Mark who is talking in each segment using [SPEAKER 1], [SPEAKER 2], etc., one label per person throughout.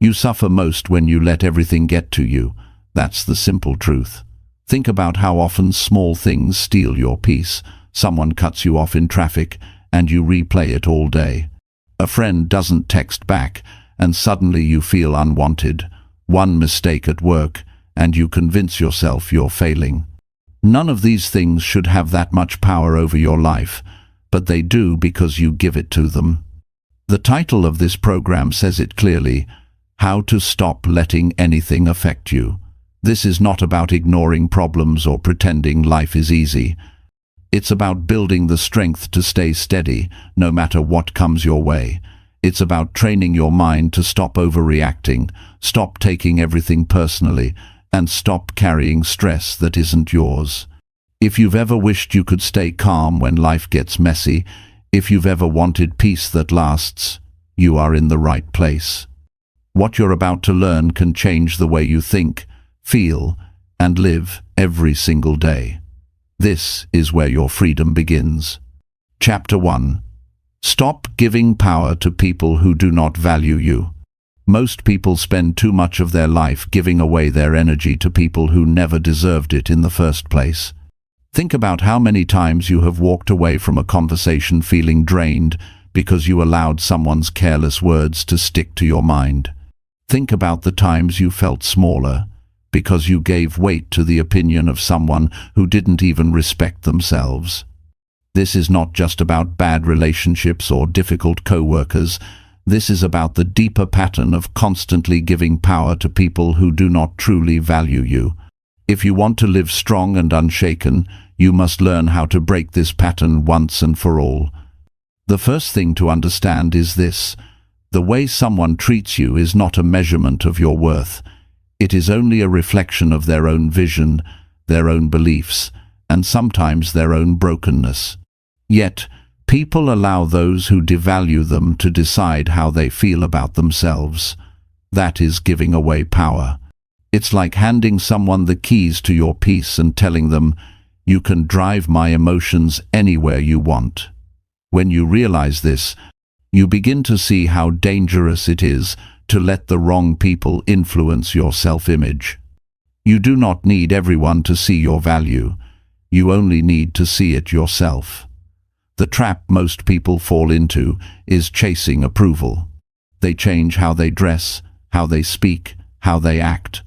[SPEAKER 1] You suffer most when you let everything get to you. That's the simple truth. Think about how often small things steal your peace. Someone cuts you off in traffic, and you replay it all day. A friend doesn't text back, and suddenly you feel unwanted. One mistake at work, and you convince yourself you're failing. None of these things should have that much power over your life, but they do because you give it to them. The title of this program says it clearly: How to Stop Letting Anything Affect You. This is not about ignoring problems or pretending life is easy. It's about building the strength to stay steady, no matter what comes your way. It's about training your mind to stop overreacting, stop taking everything personally, and stop carrying stress that isn't yours. If you've ever wished you could stay calm when life gets messy, if you've ever wanted peace that lasts, you are in the right place. What you're about to learn can change the way you think, feel, and live every single day. This is where your freedom begins. Chapter 1. Stop giving power to people who do not value you. Most people spend too much of their life giving away their energy to people who never deserved it in the first place. Think about how many times you have walked away from a conversation feeling drained because you allowed someone's careless words to stick to your mind. Think about the times you felt smaller because you gave weight to the opinion of someone who didn't even respect themselves. This is not just about bad relationships or difficult co-workers. This is about the deeper pattern of constantly giving power to people who do not truly value you. If you want to live strong and unshaken, you must learn how to break this pattern once and for all. The first thing to understand is this: the way someone treats you is not a measurement of your worth. It is only a reflection of their own vision, their own beliefs, and sometimes their own brokenness. Yet, people allow those who devalue them to decide how they feel about themselves. That is giving away power. It's like handing someone the keys to your peace and telling them, "You can drive my emotions anywhere you want." When you realize this, you begin to see how dangerous it is to let the wrong people influence your self-image. You do not need everyone to see your value. You only need to see it yourself. The trap most people fall into is chasing approval. They change how they dress, how they speak, how they act,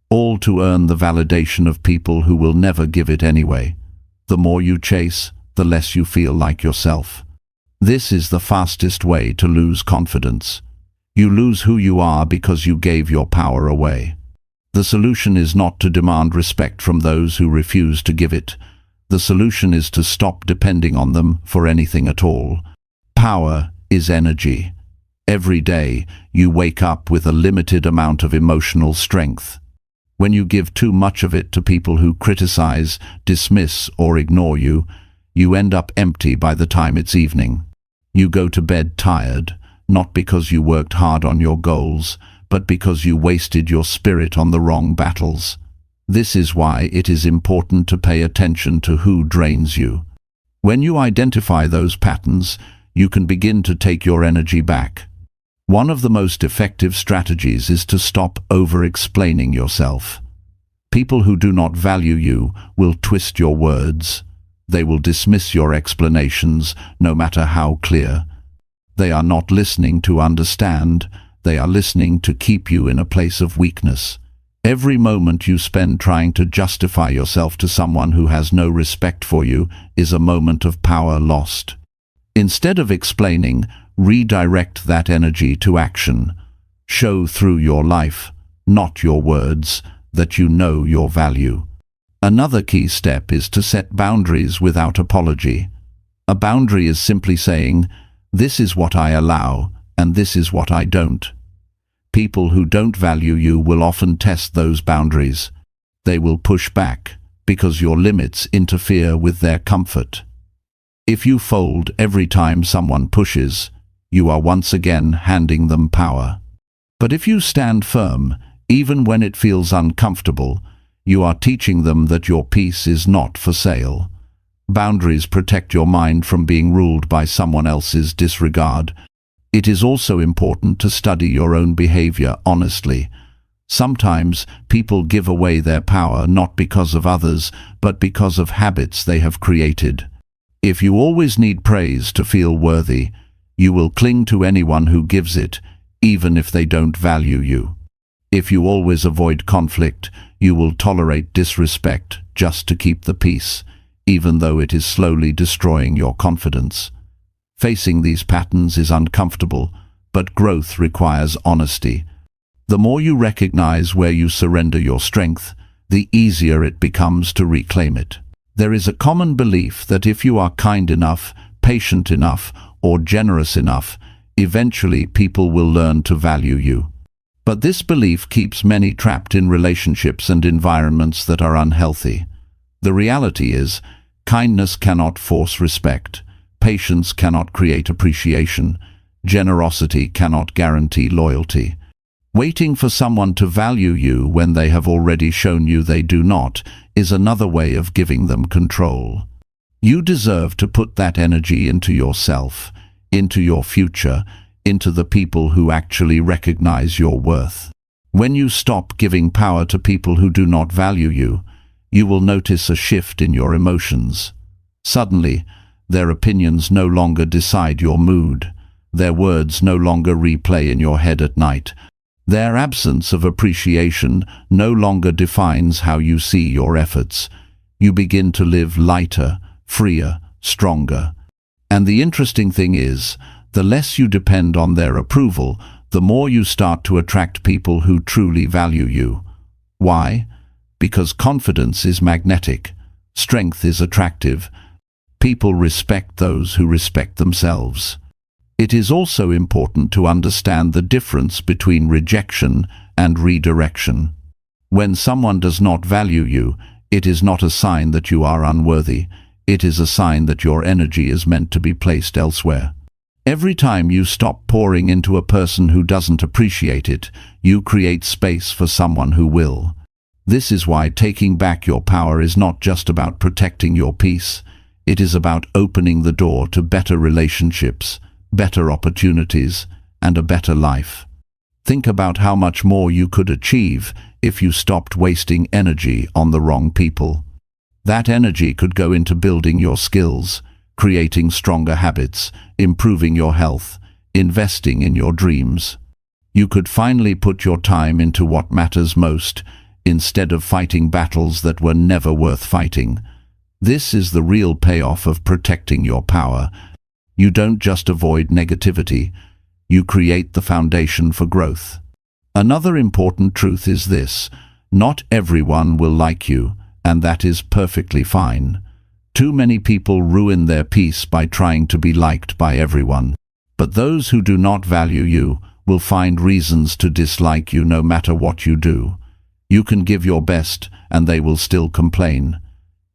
[SPEAKER 1] all to earn the validation of people who will never give it anyway. The more you chase, the less you feel like yourself. This is the fastest way to lose confidence. You lose who you are because you gave your power away. The solution is not to demand respect from those who refuse to give it. The solution is to stop depending on them for anything at all. Power is energy. Every day, you wake up with a limited amount of emotional strength. When you give too much of it to people who criticize, dismiss, or ignore you, you end up empty by the time it's evening. You go to bed tired, not because you worked hard on your goals, but because you wasted your spirit on the wrong battles. This is why it is important to pay attention to who drains you. When you identify those patterns, you can begin to take your energy back. One of the most effective strategies is to stop over-explaining yourself. People who do not value you will twist your words. They will dismiss your explanations, no matter how clear. They are not listening to understand. They are listening to keep you in a place of weakness. Every moment you spend trying to justify yourself to someone who has no respect for you is a moment of power lost. Instead of explaining, redirect that energy to action. Show through your life, not your words, that you know your value. Another key step is to set boundaries without apology. A boundary is simply saying, "This is what I allow, and this is what I don't." People who don't value you will often test those boundaries. They will push back because your limits interfere with their comfort. If you fold every time someone pushes, you are once again handing them power. But if you stand firm, even when it feels uncomfortable, you are teaching them that your peace is not for sale. Boundaries protect your mind from being ruled by someone else's disregard. It is also important to study your own behavior honestly. Sometimes people give away their power not because of others, but because of habits they have created. If you always need praise to feel worthy, you will cling to anyone who gives it, even if they don't value you. If you always avoid conflict, you will tolerate disrespect just to keep the peace, even though it is slowly destroying your confidence. Facing these patterns is uncomfortable, but growth requires honesty. The more you recognize where you surrender your strength, the easier it becomes to reclaim it. There is a common belief that if you are kind enough, patient enough, or generous enough, eventually people will learn to value you. But this belief keeps many trapped in relationships and environments that are unhealthy. The reality is, kindness cannot force respect, patience cannot create appreciation, generosity cannot guarantee loyalty. Waiting for someone to value you when they have already shown you they do not is another way of giving them control. You deserve to put that energy into yourself, into your future, into the people who actually recognize your worth. When you stop giving power to people who do not value you, you will notice a shift in your emotions. Suddenly, their opinions no longer decide your mood. Their words no longer replay in your head at night. Their absence of appreciation no longer defines how you see your efforts. You begin to live lighter, freer, stronger. And the interesting thing is, the less you depend on their approval, the more you start to attract people who truly value you. Why? Because confidence is magnetic. Strength is attractive. People respect those who respect themselves. It is also important to understand the difference between rejection and redirection. When someone does not value you, it is not a sign that you are unworthy. It is a sign that your energy is meant to be placed elsewhere. Every time you stop pouring into a person who doesn't appreciate it, you create space for someone who will. This is why taking back your power is not just about protecting your peace. It is about opening the door to better relationships, better opportunities, and a better life. Think about how much more you could achieve if you stopped wasting energy on the wrong people. That energy could go into building your skills, creating stronger habits, improving your health, investing in your dreams. You could finally put your time into what matters most, instead of fighting battles that were never worth fighting. This is the real payoff of protecting your power. You don't just avoid negativity, you create the foundation for growth. Another important truth is this: not everyone will like you, and that is perfectly fine. Too many people ruin their peace by trying to be liked by everyone. But those who do not value you will find reasons to dislike you no matter what you do. You can give your best, and they will still complain.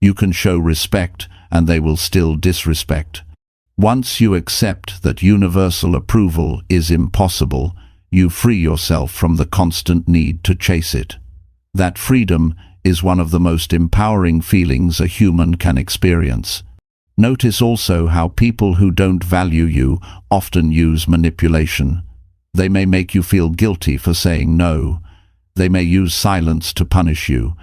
[SPEAKER 1] You can show respect, and they will still disrespect. Once you accept that universal approval is impossible, you free yourself from the constant need to chase it. That freedom is one of the most empowering feelings a human can experience. Notice also how people who don't value you often use manipulation. They may make you feel guilty for saying no. They may use silence to punish you.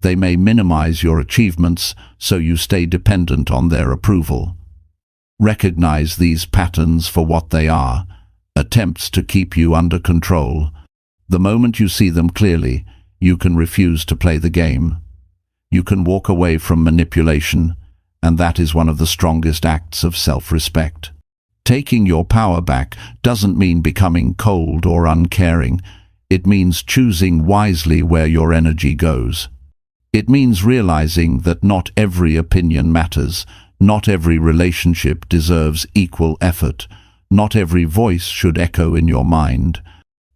[SPEAKER 1] They may minimize your achievements so you stay dependent on their approval. Recognize these patterns for what they are: attempts to keep you under control. The moment you see them clearly, you can refuse to play the game. You can walk away from manipulation, and that is one of the strongest acts of self-respect. Taking your power back doesn't mean becoming cold or uncaring. It means choosing wisely where your energy goes. It means realizing that not every opinion matters. Not every relationship deserves equal effort. Not every voice should echo in your mind.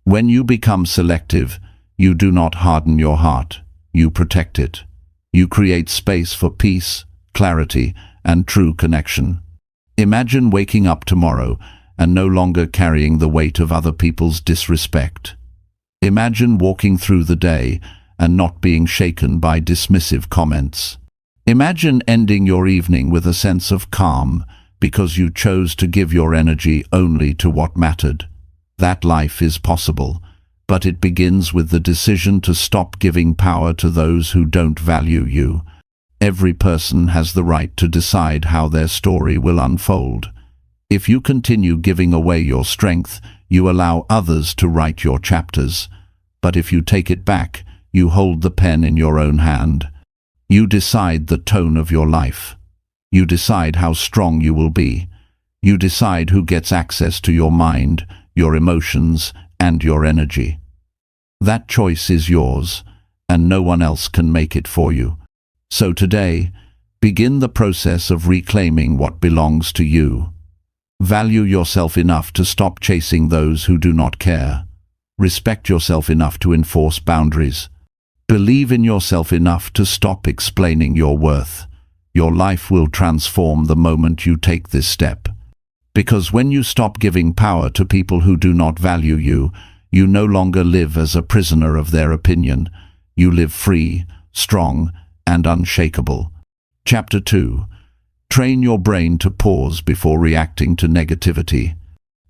[SPEAKER 1] When you become selective, you do not harden your heart, you protect it. You create space for peace, clarity, and true connection. Imagine waking up tomorrow and no longer carrying the weight of other people's disrespect. Imagine walking through the day and not being shaken by dismissive comments. Imagine ending your evening with a sense of calm, because you chose to give your energy only to what mattered. That life is possible, but it begins with the decision to stop giving power to those who don't value you. Every person has the right to decide how their story will unfold. If you continue giving away your strength, you allow others to write your chapters. But if you take it back, you hold the pen in your own hand. You decide the tone of your life. You decide how strong you will be. You decide who gets access to your mind, your emotions, and your energy. That choice is yours, and no one else can make it for you. So today, begin the process of reclaiming what belongs to you. Value yourself enough to stop chasing those who do not care. Respect yourself enough to enforce boundaries. Believe in yourself enough to stop explaining your worth. Your life will transform the moment you take this step. Because when you stop giving power to people who do not value you, you no longer live as a prisoner of their opinion. You live free, strong, and unshakable. Chapter 2. Train your brain to pause before reacting to negativity.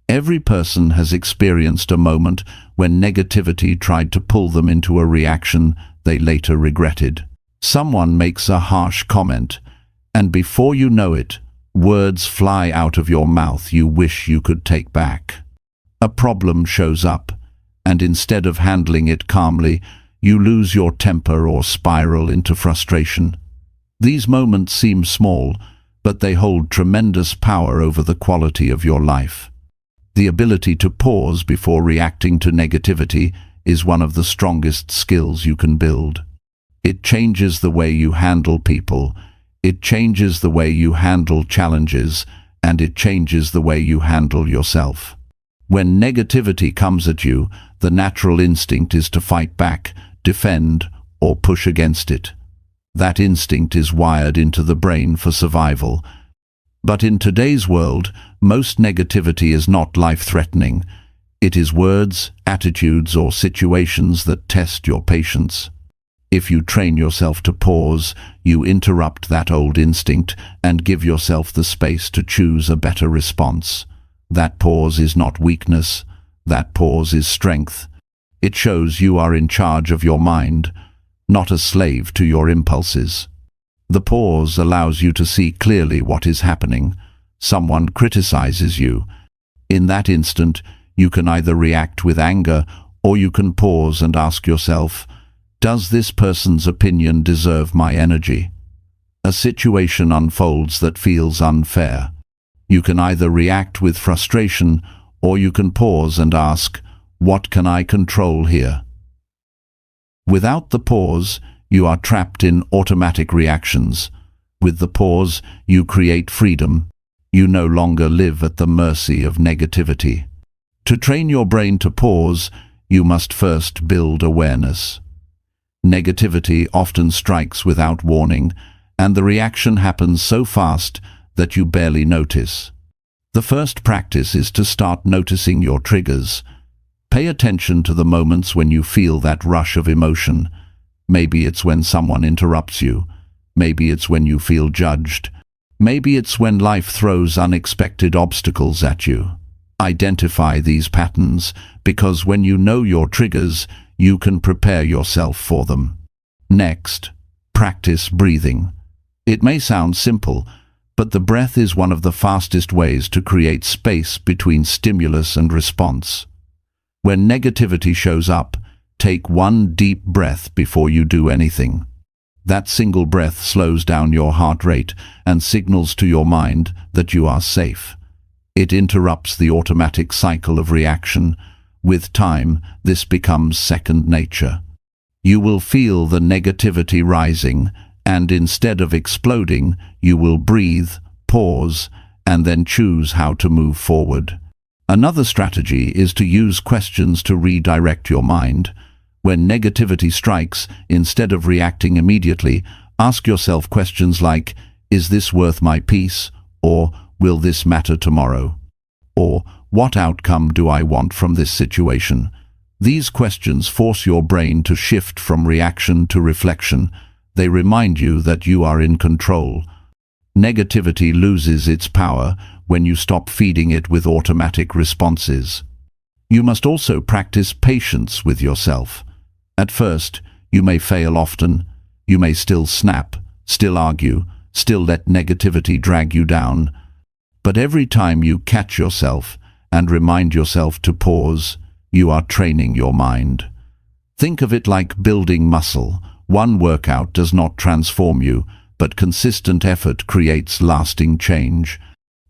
[SPEAKER 1] Every person has experienced a moment when negativity tried to pull them into a reaction they later regretted. Someone makes a harsh comment, and before you know it, words fly out of your mouth you wish you could take back. A problem shows up, and instead of handling it calmly, you lose your temper or spiral into frustration. These moments seem small, but they hold tremendous power over the quality of your life. The ability to pause before reacting to negativity is one of the strongest skills you can build. It changes the way you handle people, it changes the way you handle challenges, and it changes the way you handle yourself. When negativity comes at you, the natural instinct is to fight back, defend, or push against it. That instinct is wired into the brain for survival. But in today's world, most negativity is not life-threatening. It is words, attitudes, or situations that test your patience. If you train yourself to pause, you interrupt that old instinct and give yourself the space to choose a better response. That pause is not weakness. That pause is strength. It shows you are in charge of your mind, not a slave to your impulses. The pause allows you to see clearly what is happening. Someone criticizes you. In that instant, you can either react with anger or you can pause and ask yourself, does this person's opinion deserve my energy? A situation unfolds that feels unfair. You can either react with frustration or you can pause and ask, what can I control here? Without the pause, you are trapped in automatic reactions. With the pause, you create freedom. You no longer live at the mercy of negativity. To train your brain to pause, you must first build awareness. Negativity often strikes without warning, and the reaction happens so fast that you barely notice. The first practice is to start noticing your triggers. Pay attention to the moments when you feel that rush of emotion. Maybe it's when someone interrupts you. Maybe it's when you feel judged. Maybe it's when life throws unexpected obstacles at you. Identify these patterns, because when you know your triggers, you can prepare yourself for them. Next, practice breathing. It may sound simple, but the breath is one of the fastest ways to create space between stimulus and response. When negativity shows up, take one deep breath before you do anything. That single breath slows down your heart rate and signals to your mind that you are safe. It interrupts the automatic cycle of reaction. With time, this becomes second nature. You will feel the negativity rising, and instead of exploding, you will breathe, pause, and then choose how to move forward. Another strategy is to use questions to redirect your mind. When negativity strikes, instead of reacting immediately, ask yourself questions like, is this worth my peace? Or, will this matter tomorrow? Or, what outcome do I want from this situation? These questions force your brain to shift from reaction to reflection. They remind you that you are in control. Negativity loses its power when you stop feeding it with automatic responses. You must also practice patience with yourself. At first, you may fail often. You may still snap, still argue, still let negativity drag you down. But every time you catch yourself and remind yourself to pause, you are training your mind. Think of it like building muscle. One workout does not transform you, but consistent effort creates lasting change.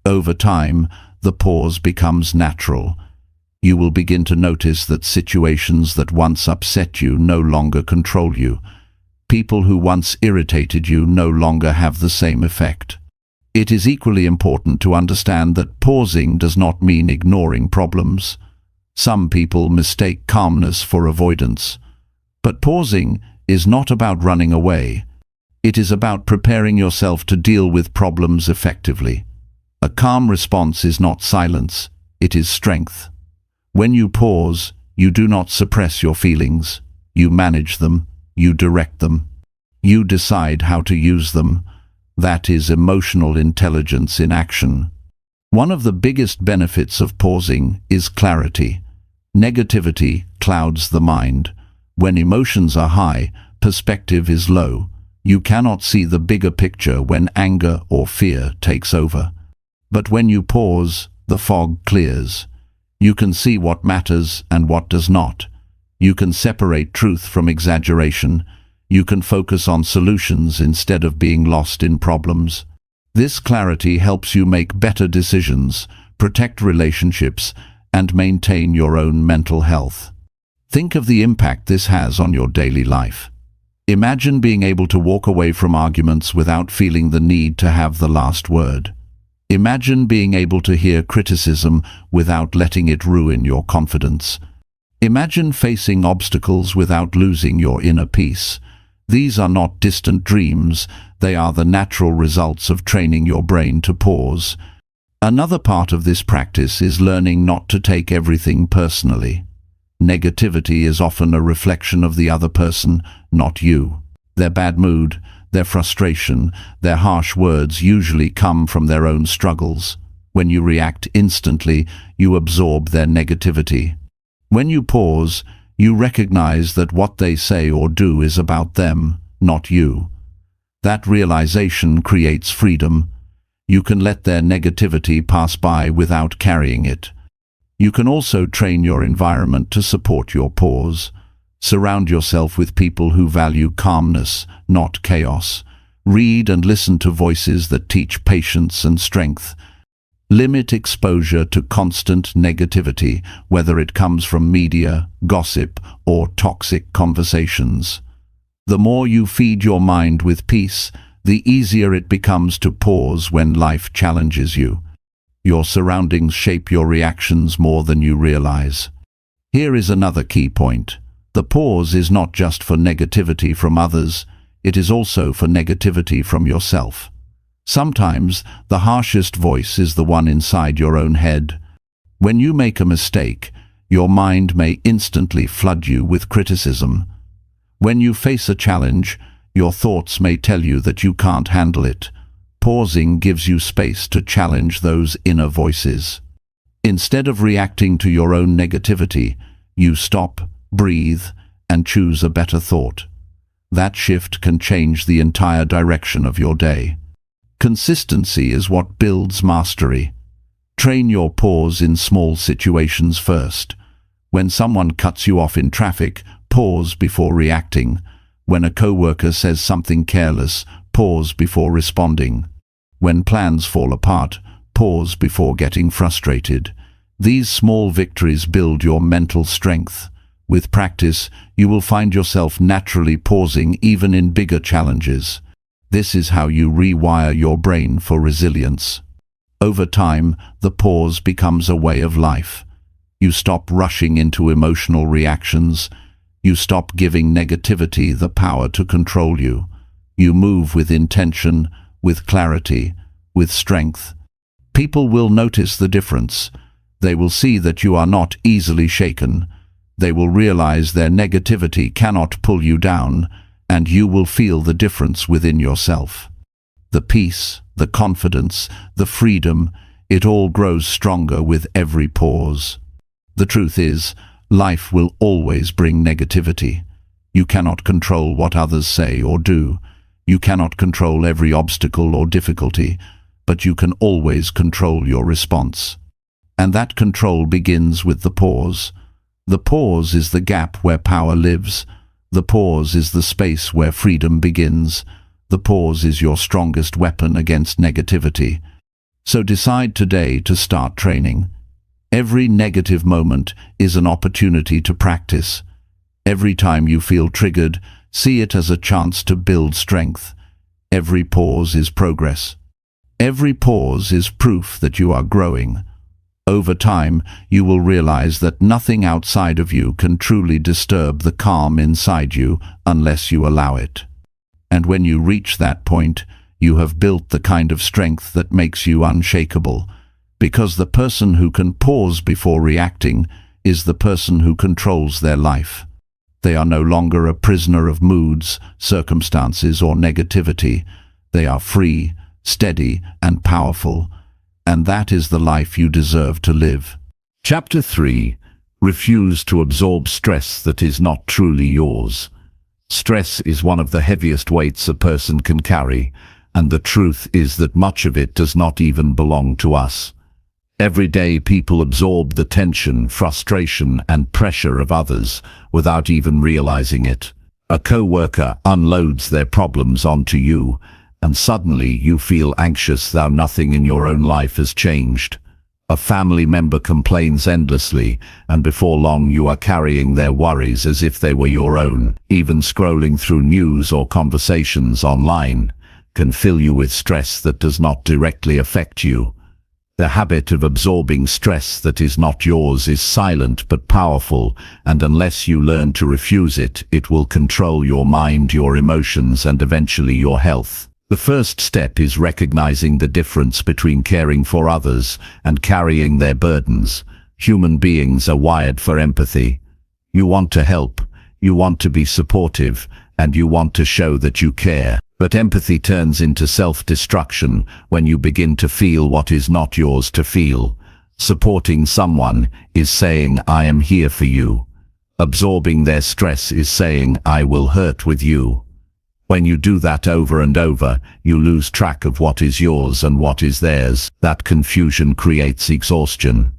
[SPEAKER 1] Over time, the pause becomes natural. You will begin to notice that situations that once upset you no longer control you. People who once irritated you no longer have the same effect. It is equally important to understand that pausing does not mean ignoring problems. Some people mistake calmness for avoidance. But pausing is not about running away. It is about preparing yourself to deal with problems effectively. A calm response is not silence, it is strength. When you pause, you do not suppress your feelings. You manage them, you direct them. You decide how to use them. That is emotional intelligence in action. One of the biggest benefits of pausing is clarity. Negativity clouds the mind. When emotions are high, perspective is low. You cannot see the bigger picture when anger or fear takes over. But when you pause, the fog clears. You can see what matters and what does not. You can separate truth from exaggeration. You can focus on solutions instead of being lost in problems. This clarity helps you make better decisions, protect relationships, and maintain your own mental health. Think of the impact this has on your daily life. Imagine being able to walk away from arguments without feeling the need to have the last word. Imagine being able to hear criticism without letting it ruin your confidence. Imagine facing obstacles without losing your inner peace. These are not distant dreams, they are the natural results of training your brain to pause. Another part of this practice is learning not to take everything personally. Negativity is often a reflection of the other person, not you. Their bad mood, their frustration, their harsh words usually come from their own struggles. When you react instantly, you absorb their negativity. When you pause, you recognize that what they say or do is about them, not you. That realization creates freedom. You can let their negativity pass by without carrying it. You can also train your environment to support your pause. Surround yourself with people who value calmness, not chaos. Read and listen to voices that teach patience and strength. Limit exposure to constant negativity, whether it comes from media, gossip, or toxic conversations. The more you feed your mind with peace, the easier it becomes to pause when life challenges you. Your surroundings shape your reactions more than you realize. Here is another key point. The pause is not just for negativity from others, it is also for negativity from yourself. Sometimes the harshest voice is the one inside your own head. When you make a mistake, your mind may instantly flood you with criticism. When you face a challenge, your thoughts may tell you that you can't handle it. Pausing gives you space to challenge those inner voices. Instead of reacting to your own negativity, you stop, breathe, and choose a better thought. That shift can change the entire direction of your day. Consistency is what builds mastery. Train your pause in small situations first. When someone cuts you off in traffic, pause before reacting. When a coworker says something careless, pause before responding. When plans fall apart, pause before getting frustrated. These small victories build your mental strength. With practice, you will find yourself naturally pausing even in bigger challenges. This is how you rewire your brain for resilience. Over time, the pause becomes a way of life. You stop rushing into emotional reactions. You stop giving negativity the power to control you. You move with intention, with clarity, with strength. People will notice the difference. They will see that you are not easily shaken. They will realize their negativity cannot pull you down, and you will feel the difference within yourself. The peace, the confidence, the freedom, it all grows stronger with every pause. The truth is, life will always bring negativity. You cannot control what others say or do. You cannot control every obstacle or difficulty, but you can always control your response. And that control begins with the pause. The pause is the gap where power lives. The pause is the space where freedom begins. The pause is your strongest weapon against negativity. So decide today to start training. Every negative moment is an opportunity to practice. Every time you feel triggered, see it as a chance to build strength. Every pause is progress. Every pause is proof that you are growing. Over time, you will realize that nothing outside of you can truly disturb the calm inside you unless you allow it. And when you reach that point, you have built the kind of strength that makes you unshakable, because the person who can pause before reacting is the person who controls their life. They are no longer a prisoner of moods, circumstances, or negativity. They are free, steady, and powerful, and that is the life you deserve to live.
[SPEAKER 2] Chapter 3. Refuse to absorb stress that is not truly yours. Stress is one of the heaviest weights a person can carry, and the truth is that much of it does not even belong to us. Every day people absorb the tension, frustration, and pressure of others without even realizing it. A co-worker unloads their problems onto you, and suddenly you feel anxious though nothing in your own life has changed. A family member complains endlessly, and before long you are carrying their worries as if they were your own. Even scrolling through news or conversations online can fill you with stress that does not directly affect you. The habit of absorbing stress that is not yours is silent but powerful, and unless you learn to refuse it, it will control your mind, your emotions, and eventually your health. The first step is recognizing the difference between caring for others and carrying their burdens. Human beings are wired for empathy. You want to help, you want to be supportive, and you want to show that you care. But empathy turns into self-destruction when you begin to feel what is not yours to feel. Supporting someone is saying, "I am here for you." Absorbing their stress is saying, "I will hurt with you." When you do that over and over, you lose track of what is yours and what is theirs. That confusion creates exhaustion.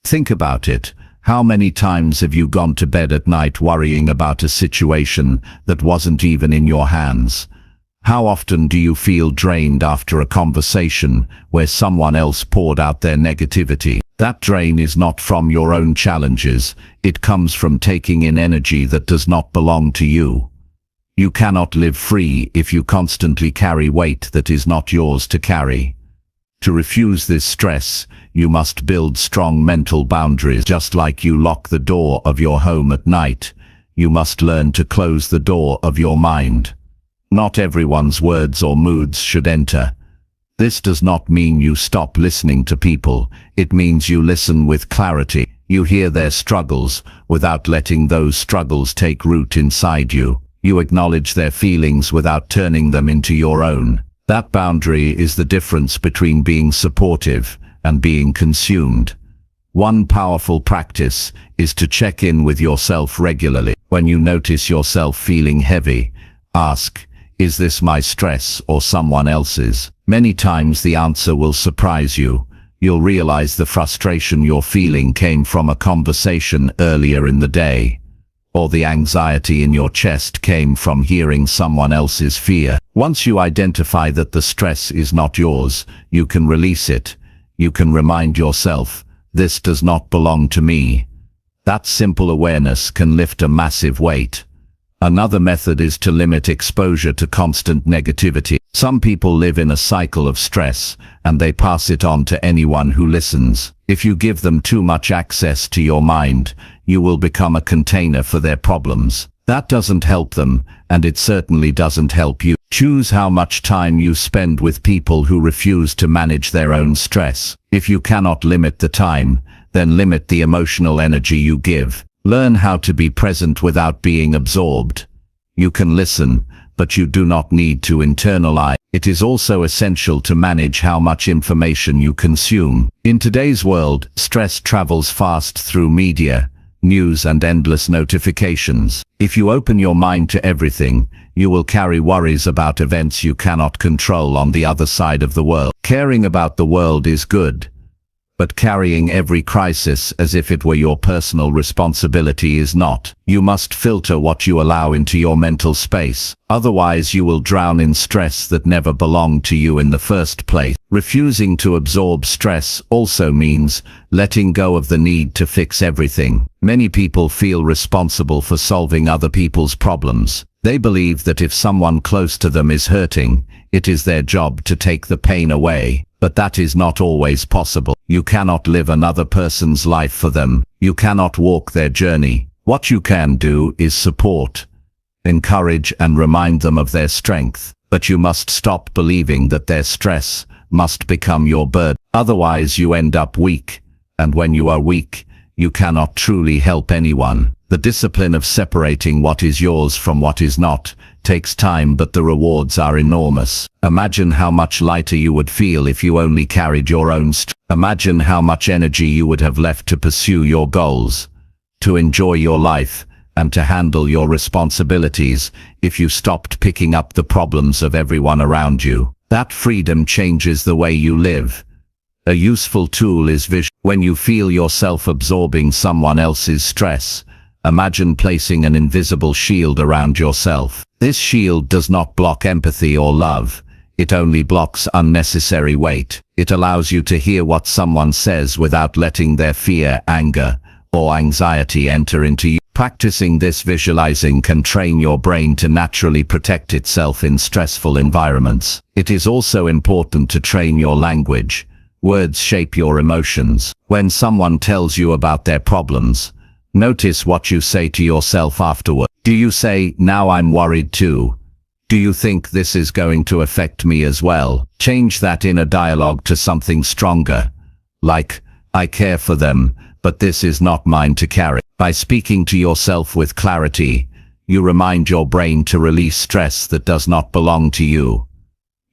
[SPEAKER 2] Think about it. How many times have you gone to bed at night worrying about a situation that wasn't even in your hands? How often do you feel drained after a conversation where someone else poured out their negativity? That drain is not from your own challenges. It comes from taking in energy that does not belong to you. You cannot live free if you constantly carry weight that is not yours to carry. To refuse this stress, you must build strong mental boundaries. Just like you lock the door of your home at night, you must learn to close the door of your mind. Not everyone's words or moods should enter. This does not mean you stop listening to people. It means you listen with clarity. You hear their struggles without letting those struggles take root inside you. You acknowledge their feelings without turning them into your own. That boundary is the difference between being supportive and being consumed. One powerful practice is to check in with yourself regularly. When you notice yourself feeling heavy, ask, "Is this my stress or someone else's?" Many times the answer will surprise you. You'll realize the frustration you're feeling came from a conversation earlier in the day, or the anxiety in your chest came from hearing someone else's fear. Once you identify that the stress is not yours, you can release it. You can remind yourself, "This does not belong to me." That simple awareness can lift a massive weight. Another method is to limit exposure to constant negativity. Some people live in a cycle of stress, and they pass it on to anyone who listens. If you give them too much access to your mind, you will become a container for their problems. That doesn't help them, and it certainly doesn't help you. Choose how much time you spend with people who refuse to manage their own stress. If you cannot limit the time, then limit the emotional energy you give. Learn how to be present without being absorbed. You can listen, but you do not need to internalize. It is also essential to manage how much information you consume. In today's world, stress travels fast through media, news and endless notifications. If you open your mind to everything, you will carry worries about events you cannot control on the other side of the world. Caring about the world is good, but carrying every crisis as if it were your personal responsibility is not. You must filter what you allow into your mental space. Otherwise, you will drown in stress that never belonged to you in the first place. Refusing to absorb stress also means letting go of the need to fix everything. Many people feel responsible for solving other people's problems. They believe that if someone close to them is hurting, it is their job to take the pain away. But that is not always possible. You cannot live another person's life for them. You cannot walk their journey. What you can do is support, encourage and remind them of their strength. But you must stop believing that their stress must become your burden. Otherwise you end up weak. And when you are weak, you cannot truly help anyone. The discipline of separating what is yours from what is not takes time, but the rewards are enormous. Imagine how much lighter you would feel if you only carried your own strength. Imagine how much energy you would have left to pursue your goals, to enjoy your life, and to handle your responsibilities if you stopped picking up the problems of everyone around you. That freedom changes the way you live. A useful tool is vision. When you feel yourself absorbing someone else's stress, imagine placing an invisible shield around yourself. This shield does not block empathy or love. It only blocks unnecessary weight. It allows you to hear what someone says without letting their fear, anger, or anxiety enter into you. Practicing this visualizing can train your brain to naturally protect itself in stressful environments. It is also important to train your language. Words shape your emotions. When someone tells you about their problems, notice what you say to yourself afterward. Do you say, "Now I'm worried too"? Do you think this is going to affect me as well? Change that inner dialogue to something stronger, like, "I care for them, but this is not mine to carry." By speaking to yourself with clarity, you remind your brain to release stress that does not belong to you.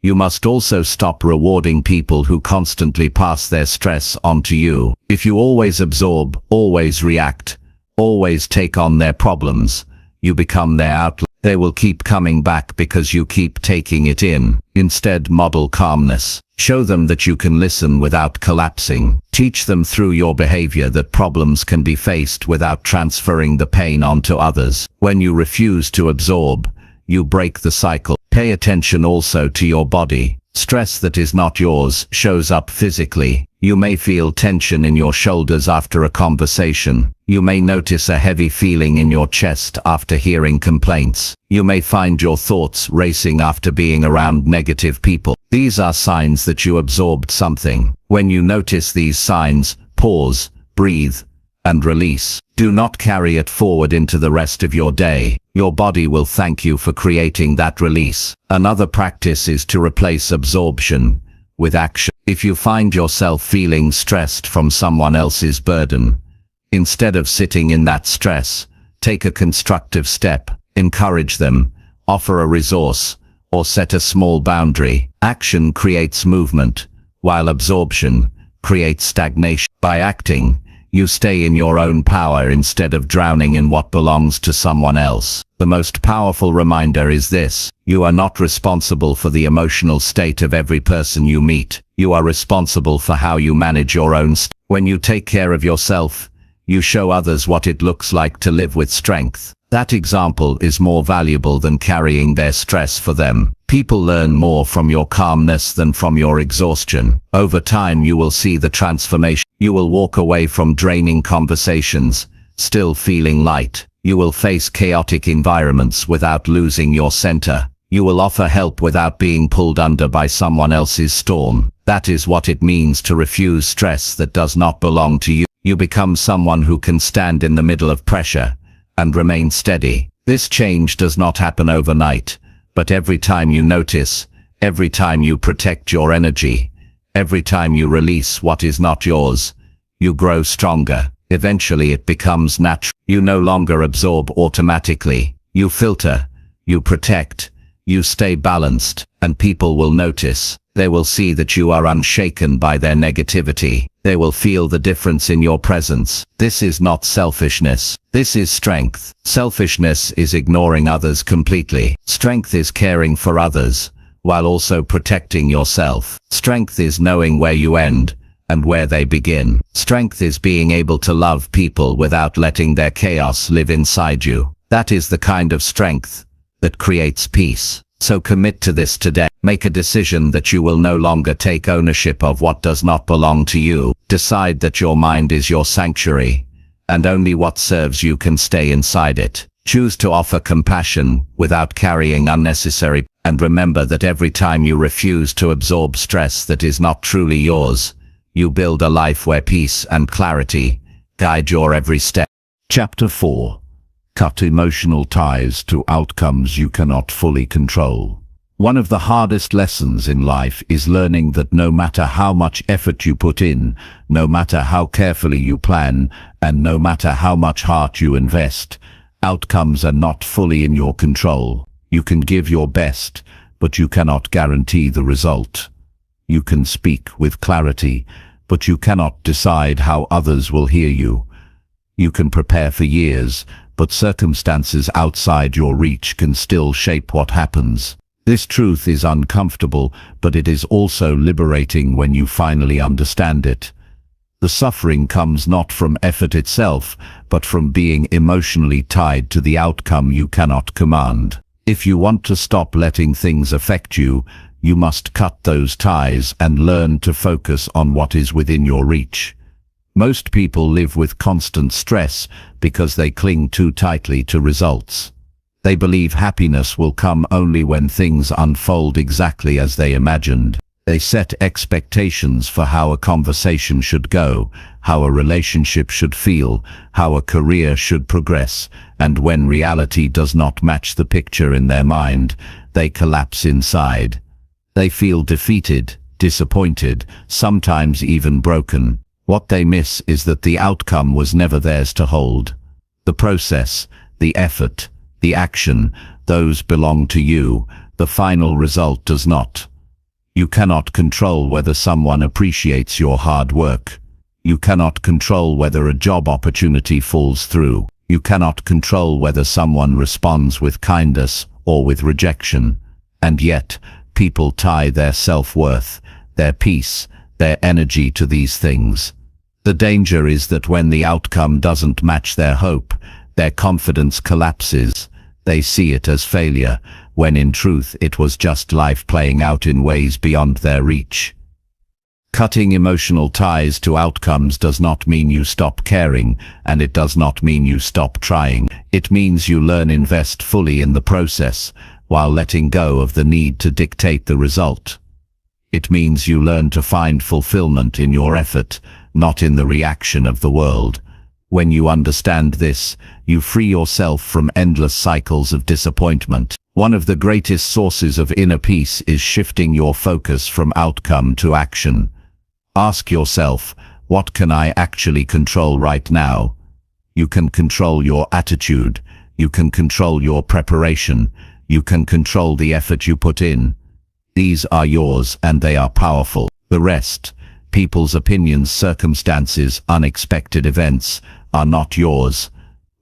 [SPEAKER 2] You must also stop rewarding people who constantly pass their stress on to you. If you always absorb, always react, always take on their problems, you become their outlet. They will keep coming back because you keep taking it in. Instead, model calmness. Show them that you can listen without collapsing. Teach them through your behavior that problems can be faced without transferring the pain onto others. When you refuse to absorb, you break the cycle. Pay attention also to your body. Stress that is not yours shows up physically. You may feel tension in your shoulders after a conversation. You may notice a heavy feeling in your chest after hearing complaints. You may find your thoughts racing after being around negative people. These are signs that you absorbed something. When you notice these signs, pause, breathe, and release. Do not carry it forward into the rest of your day. Your body will thank you for creating that release. Another practice is to replace absorption with action. If you find yourself feeling stressed from someone else's burden, instead of sitting in that stress, take a constructive step. Encourage them, offer a resource, or set a small boundary. Action creates movement, while absorption creates stagnation. By acting, you stay in your own power instead of drowning in what belongs to someone else. The most powerful reminder is this: you are not responsible for the emotional state of every person you meet. You are responsible for how you manage your own When you take care of yourself, you show others what it looks like to live with strength. That example is more valuable than carrying their stress for them. People learn more from your calmness than from your exhaustion. Over time you will see the transformation. You will walk away from draining conversations, still feeling light. You will face chaotic environments without losing your center. You will offer help without being pulled under by someone else's storm. That is what it means to refuse stress that does not belong to you. You become someone who can stand in the middle of pressure and remain steady. This change does not happen overnight, but every time you notice, every time you protect your energy, every time you release what is not yours, you grow stronger. Eventually it becomes natural. You no longer absorb automatically. You filter, you protect, You stay balanced, and people will notice. They will see that you are unshaken by their negativity. They will feel the difference in your presence. This is not selfishness. This is strength. Selfishness is ignoring others completely. Strength is caring for others, while also protecting yourself. Strength is knowing where you end and where they begin. Strength is being able to love people without letting their chaos live inside you. That is the kind of strength that creates peace. So commit to this today. Make a decision that you will no longer take ownership of what does not belong to you. Decide that your mind is your sanctuary, and only what serves you can stay inside it. Choose to offer compassion without carrying unnecessary, and remember that every time you refuse to absorb stress that is not truly yours, you build a life where peace and clarity guide your every step.
[SPEAKER 1] Chapter 4. Cut emotional ties to outcomes you cannot fully control. One of the hardest lessons in life is learning that no matter how much effort you put in, no matter how carefully you plan, and no matter how much heart you invest, outcomes are not fully in your control. You can give your best, but you cannot guarantee the result. You can speak with clarity, but you cannot decide how others will hear you. You can prepare for years, but circumstances outside your reach can still shape what happens. This truth is uncomfortable, but it is also liberating when you finally understand it. The suffering comes not from effort itself, but from being emotionally tied to the outcome you cannot command. If you want to stop letting things affect you, you must cut those ties and learn to focus on what is within your reach. Most people live with constant stress because they cling too tightly to results. They believe happiness will come only when things unfold exactly as they imagined. They set expectations for how a conversation should go, how a relationship should feel, how a career should progress, and when reality does not match the picture in their mind, they collapse inside. They feel defeated, disappointed, sometimes even broken. What they miss is that the outcome was never theirs to hold. The process, the effort, the action, those belong to you. The final result does not. You cannot control whether someone appreciates your hard work. You cannot control whether a job opportunity falls through. You cannot control whether someone responds with kindness or with rejection. And yet, people tie their self-worth, their peace, their energy to these things. The danger is that when the outcome doesn't match their hope, their confidence collapses. They see it as failure, when in truth it was just life playing out in ways beyond their reach. Cutting emotional ties to outcomes does not mean you stop caring, and it does not mean you stop trying. It means you learn to invest fully in the process, while letting go of the need to dictate the result. It means you learn to find fulfillment in your effort, not in the reaction of the world. When you understand this, you free yourself from endless cycles of disappointment. One of the greatest sources of inner peace is shifting your focus from outcome to action. Ask yourself, what can I actually control right now? You can control your attitude. You can control your preparation. You can control the effort you put in. These are yours and they are powerful. The rest, people's opinions, circumstances, unexpected events, are not yours.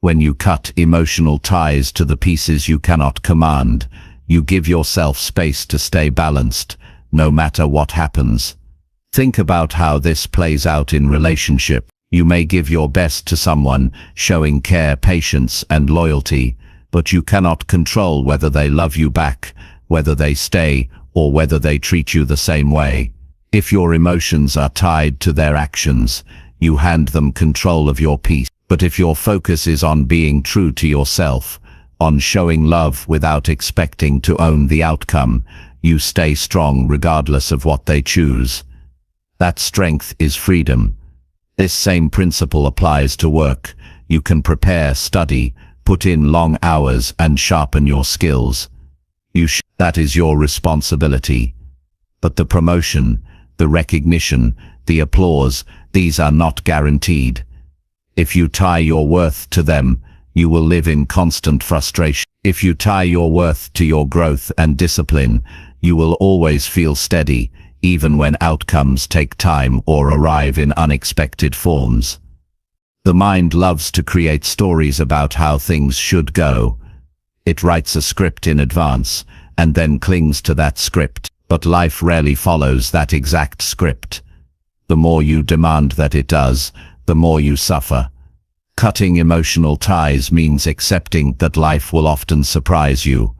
[SPEAKER 1] When you cut emotional ties to the pieces you cannot command, you give yourself space to stay balanced, no matter what happens. Think about how this plays out in relationship. You may give your best to someone, showing care, patience, and loyalty, but you cannot control whether they love you back, whether they stay, or whether they treat you the same way. If your emotions are tied to their actions, you hand them control of your peace. But if your focus is on being true to yourself, on showing love without expecting to own the outcome, you stay strong regardless of what they choose. That strength is freedom. This same principle applies to work. You can prepare, study, put in long hours, and sharpen your skills. That is your responsibility. But the promotion, the recognition, the applause, these are not guaranteed. If you tie your worth to them,
[SPEAKER 2] you will live in constant frustration. If you tie your worth to your growth and discipline, you will always feel steady, even when outcomes take time or arrive in unexpected forms. The mind loves to create stories about how things should go. It writes a script in advance, and then clings to that script, but life rarely follows that exact script. The more you demand that it does, the more you suffer. Cutting emotional ties means accepting that life will often surprise you.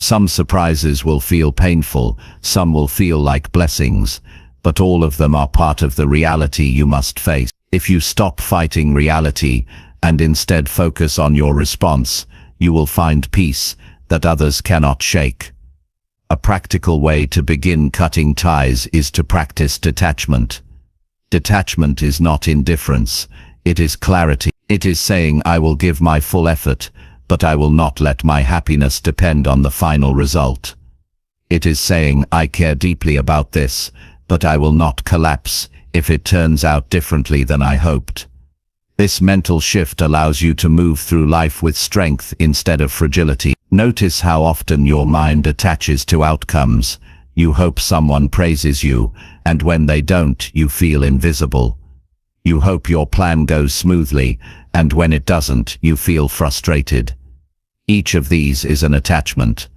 [SPEAKER 2] Some surprises will feel painful, some will feel like blessings, but all of them are part of the reality you must face. If you stop fighting reality and instead focus on your response, you will find peace that others cannot shake. A practical way to begin cutting ties is to practice detachment. Detachment is not indifference, it is clarity. It is saying, I will give my full effort, but I will not let my happiness depend on the final result. It is saying, I care deeply about this, but I will not collapse if it turns out differently than I hoped. This mental shift allows you to move through life with strength instead of fragility. Notice how often your mind attaches to outcomes. You hope someone praises you, and when they don't, you feel invisible. You hope your plan goes smoothly, and when it doesn't, you feel frustrated. Each of these is an attachment.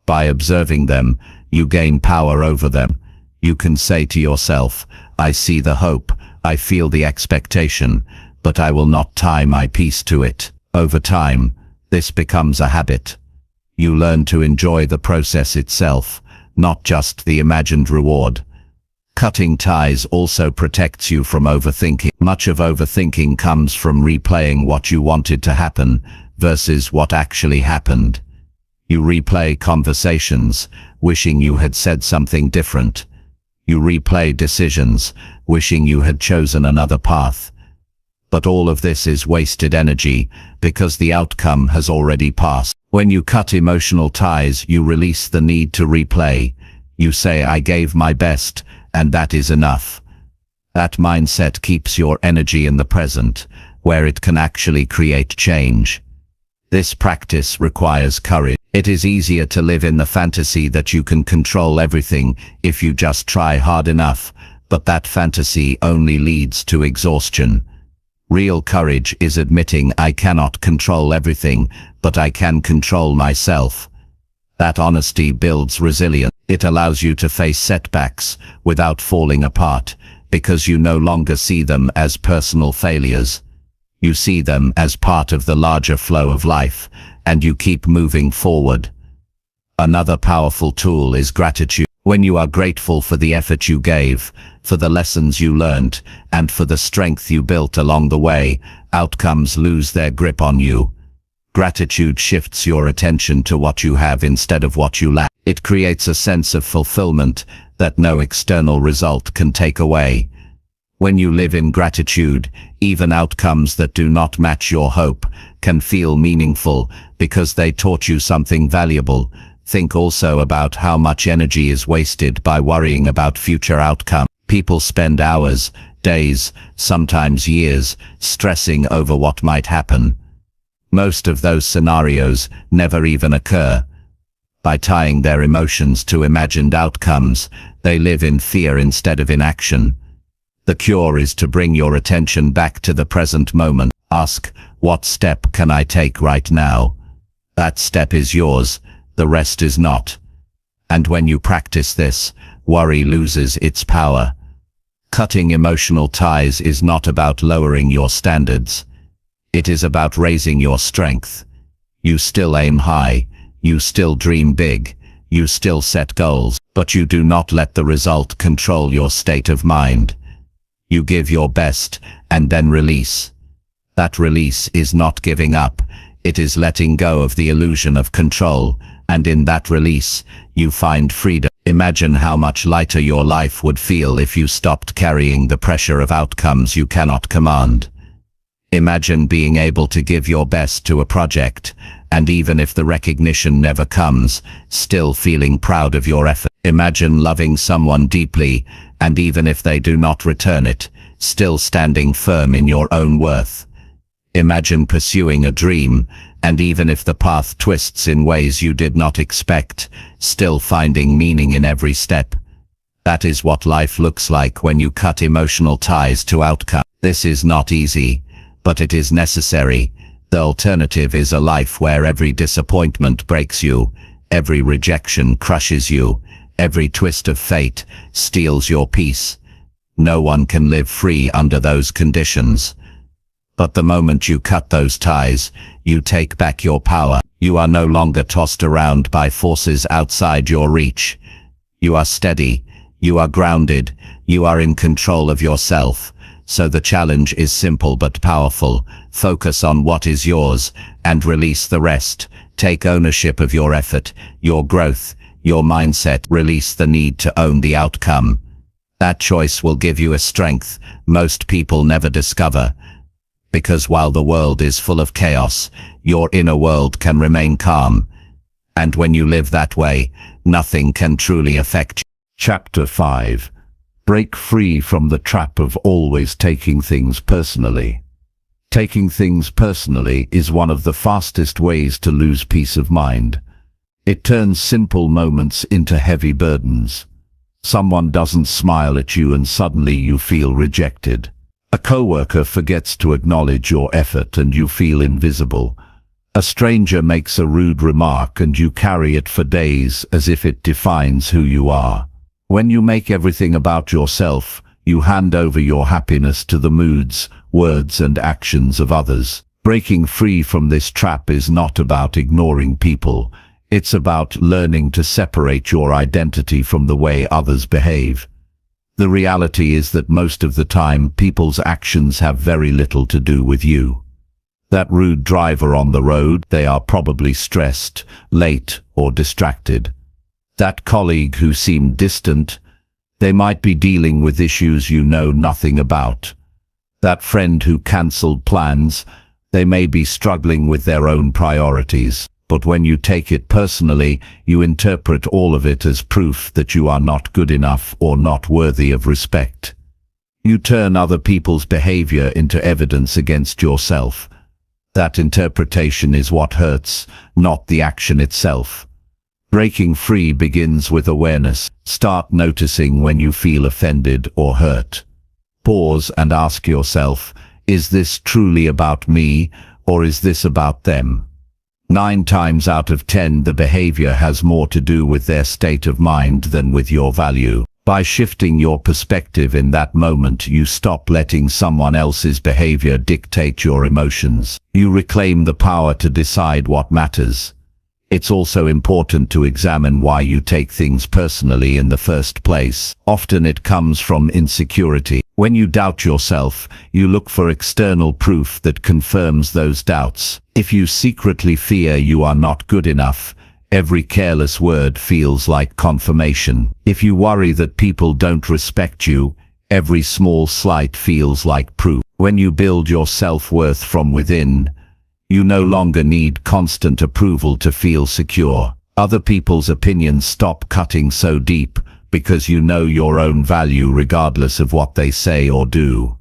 [SPEAKER 2] By observing them, you gain power over them. You can say to yourself, I see the hope, I feel the expectation, but I will not tie my peace to it. Over time, this becomes a habit. You learn to enjoy the process itself, not just the imagined reward. Cutting ties also protects you from overthinking. Much of overthinking comes from replaying what you wanted to happen versus what actually happened. You replay conversations, wishing you had said something different. You replay decisions, wishing you had chosen another path. But all of this is wasted energy, because the outcome has already passed. When you cut emotional ties, you release the need to replay. You say, I gave my best, and that is enough. That mindset keeps your energy in the present, where it can actually create change. This practice requires courage. It is easier to live in the fantasy that you can control everything if you just try hard enough, but that fantasy only leads to exhaustion. Real courage is admitting, I cannot control everything, but I can control myself. That honesty builds resilience. It allows you to face setbacks without falling apart, because you no longer see them as personal failures. You see them as part of the larger flow of life, and you keep moving forward. Another powerful tool is gratitude. When you are grateful for the effort you gave, for the lessons you learned, and for the strength you built along the way, outcomes lose their grip on you. Gratitude shifts your attention to what you have instead of what you lack. It creates a sense of fulfillment that no external result can take away. When you live in gratitude, even outcomes that do not match your hope can feel meaningful because they taught you something valuable. Think also about how much energy is wasted by worrying about future outcomes. People spend hours, days, sometimes years, stressing over what might happen. Most of those scenarios never even occur. By tying their emotions to imagined outcomes, they live in fear instead of in action. The cure is to bring your attention back to the present moment. Ask, what step can I take right now? That step is yours, the rest is not. And when you practice this, worry loses its power. Cutting emotional ties is not about lowering your standards. It is about raising your strength. You still aim high, you still dream big, you still set goals, but you do not let the result control your state of mind. You give your best, and then release. That release is not giving up, it is letting go of the illusion of control, and in that release, you find freedom. Imagine how much lighter your life would feel if you stopped carrying the pressure of outcomes you cannot command. Imagine being able to give your best to a project, and even if the recognition never comes, still feeling proud of your effort. Imagine loving someone deeply, and even if they do not return it, still standing firm in your own worth. Imagine pursuing a dream, and even if the path twists in ways you did not expect, still finding meaning in every step. That is what life looks like when you cut emotional ties to outcome. This is not easy, but it is necessary. The alternative is a life where every disappointment breaks you, every rejection crushes you, every twist of fate steals your peace. No one can live free under those conditions. But the moment you cut those ties, you take back your power. You are no longer tossed around by forces outside your reach. You are steady, you are grounded, you are in control of yourself. So the challenge is simple but powerful. Focus on what is yours and release the rest. Take ownership of your effort, your growth, your mindset. Release the need to own the outcome. That choice will give you a strength most people never discover. Because while the world is full of chaos, your inner world can remain calm. And when you live that way, nothing can truly affect you.
[SPEAKER 1] Chapter 5. Break free from the trap of always taking things personally. Taking things personally is one of the fastest ways to lose peace of mind. It turns simple moments into heavy burdens. Someone doesn't smile at you and suddenly you feel rejected. A coworker forgets to acknowledge your effort and you feel invisible. A stranger makes a rude remark and you carry it for days as if it defines who you are. When you make everything about yourself, you hand over your happiness to the moods, words and actions of others. Breaking free from this trap is not about ignoring people. It's about learning to separate your identity from the way others behave. The reality is that most of the time people's actions have very little to do with you. That rude driver on the road, they are probably stressed, late or distracted. That colleague who seemed distant, they might be dealing with issues you know nothing about. That friend who cancelled plans, they may be struggling with their own priorities. But when you take it personally, you interpret all of it as proof that you are not good enough or not worthy of respect. You turn other people's behavior into evidence against yourself. That interpretation is what hurts, not the action itself. Breaking free begins with awareness. Start noticing when you feel offended or hurt. Pause and ask yourself, is this truly about me, or is this about them? 9 times out of 10, the behavior has more to do with their state of mind than with your value. By shifting your perspective in that moment, you stop letting someone else's behavior dictate your emotions. You reclaim the power to decide what matters. It's also important to examine why you take things personally in the first place. Often it comes from insecurity. When you doubt yourself, you look for external proof that confirms those doubts. If you secretly fear you are not good enough, every careless word feels like confirmation. If you worry that people don't respect you, every small slight feels like proof. When you build your self-worth from within, you no longer need constant approval to feel secure. Other people's opinions stop cutting so deep because you know your own value regardless of what they say or do.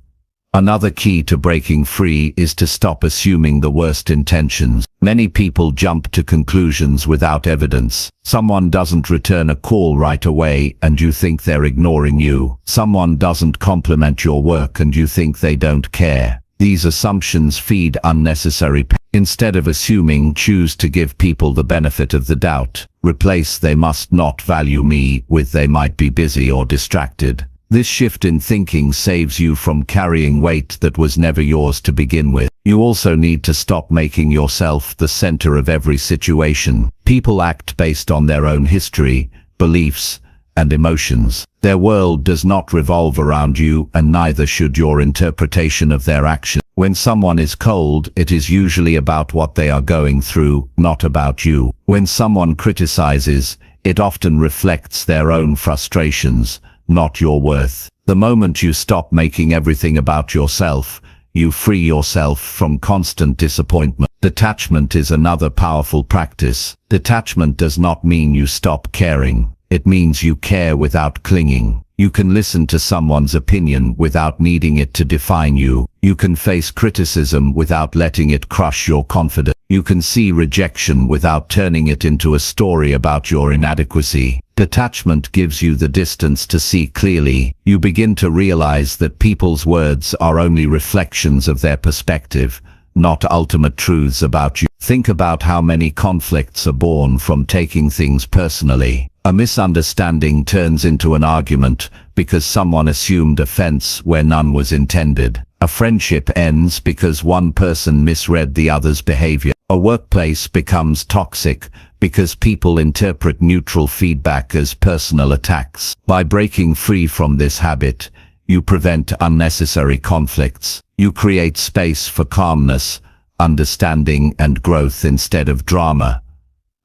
[SPEAKER 1] Another key to breaking free is to stop assuming the worst intentions. Many people jump to conclusions without evidence. Someone doesn't return a call right away and you think they're ignoring you. Someone doesn't compliment your work and you think they don't care. These assumptions feed unnecessary pain. Instead of assuming, choose to give people the benefit of the doubt. Replace "they must not value me" with "they might be busy or distracted." This shift in thinking saves you from carrying weight that was never yours to begin with. You also need to stop making yourself the center of every situation. People act based on their own history, beliefs, and emotions. Their world does not revolve around you, and neither should your interpretation of their actions. When someone is cold, it is usually about what they are going through, not about you. When someone criticizes, it often reflects their own frustrations, not your worth. The moment you stop making everything about yourself, you free yourself from constant disappointment. Detachment is another powerful practice. Detachment does not mean you stop caring. It means you care without clinging. You can listen to someone's opinion without needing it to define you.
[SPEAKER 2] You can face criticism without letting it crush your confidence. You can see rejection without turning it into a story about your inadequacy. Detachment gives you the distance to see clearly. You begin to realize that people's words are only reflections of their perspective, not ultimate truths about you. Think about how many conflicts are born from taking things personally. A misunderstanding turns into an argument because someone assumed offense where none was intended. A friendship ends because one person misread the other's behavior. A workplace becomes toxic because people interpret neutral feedback as personal attacks. By breaking free from this habit, you prevent unnecessary conflicts. You create space for calmness, understanding, and growth instead of drama.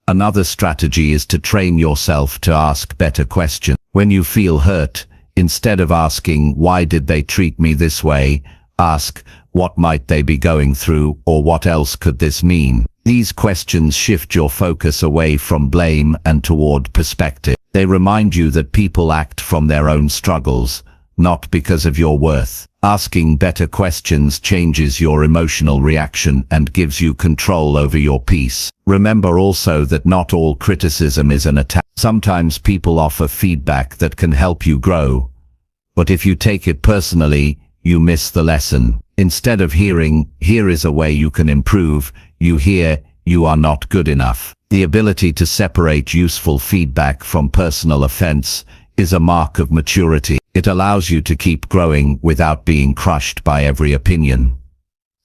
[SPEAKER 2] Another strategy is to train yourself to ask better questions. When you feel hurt, instead of asking, "Why did they treat me this way?" ask, "What might they be going through, or what else could this mean?" These questions shift your focus away from blame and toward perspective. They remind you that people act from their own struggles, not because of your worth. Asking better questions changes your emotional reaction and gives you control over your peace. Remember also that not all criticism is an attack. Sometimes people offer feedback that can help you grow, but if you take it personally, you miss the lesson. Instead of hearing, "Here is a way you can improve," you hear, "You are not good enough." The ability to separate useful feedback from personal offense is a mark of maturity. It allows you to keep growing without being crushed by every opinion.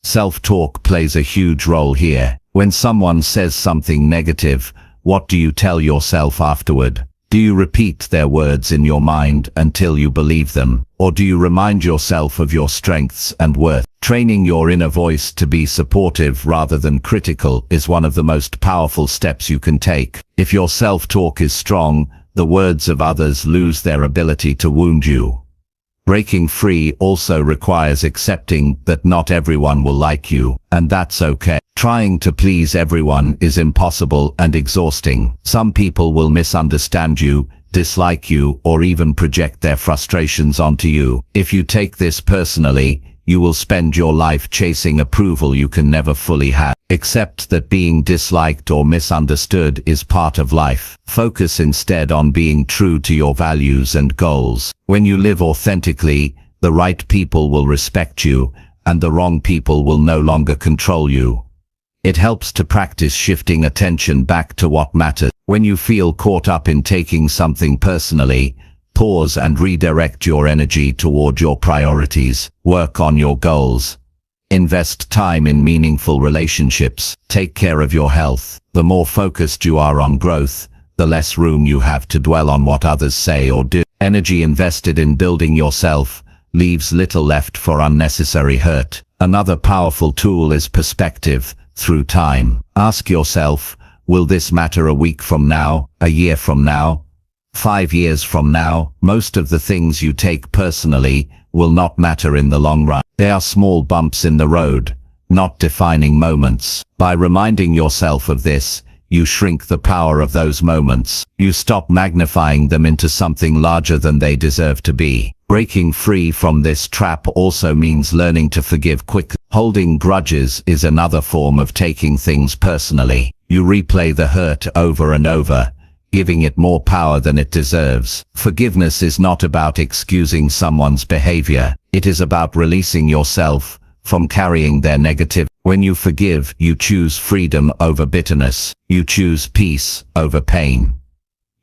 [SPEAKER 2] Self-talk plays a huge role here. When someone says something negative, what do you tell yourself afterward? Do you repeat their words in your mind until you believe them? Or do you remind yourself of your strengths and worth? Training your inner voice to be supportive rather than critical is one of the most powerful steps you can take. If your self-talk is strong, the words of others lose their ability to wound you. Breaking free also requires accepting that not everyone will like you, and that's okay. Trying to please everyone is impossible and exhausting. Some people will misunderstand you, dislike you, or even project their frustrations onto you. If you take this personally, you will spend your life chasing approval you can never fully have. Accept that being disliked or misunderstood is part of life. Focus instead on being true to your values and goals. When you live authentically, the right people will respect you, and the wrong people will no longer control you. It helps to practice shifting attention back to what matters. When you feel caught up in taking something personally, pause and redirect your energy toward your priorities. Work on your goals. Invest time in meaningful relationships. Take care of your health. The more focused you are on growth, the less room you have to dwell on what others say or do. Energy invested in building yourself leaves little left for unnecessary hurt. Another powerful tool is perspective through time. Ask yourself, will this matter a week from now, a year from now, 5 years from now? Most of the things you take personally will not matter in the long run. They are small bumps in the road, not defining moments. By reminding yourself of this, you shrink the power of those moments. You stop magnifying them into something larger than they deserve to be. Breaking free from this trap also means learning to forgive quickly. Holding grudges is another form of taking things personally. You replay the hurt over and over, giving it more power than it deserves. Forgiveness is not about excusing someone's behavior. It is about releasing yourself from carrying their negative. When you forgive, you choose freedom over bitterness. You choose peace over pain.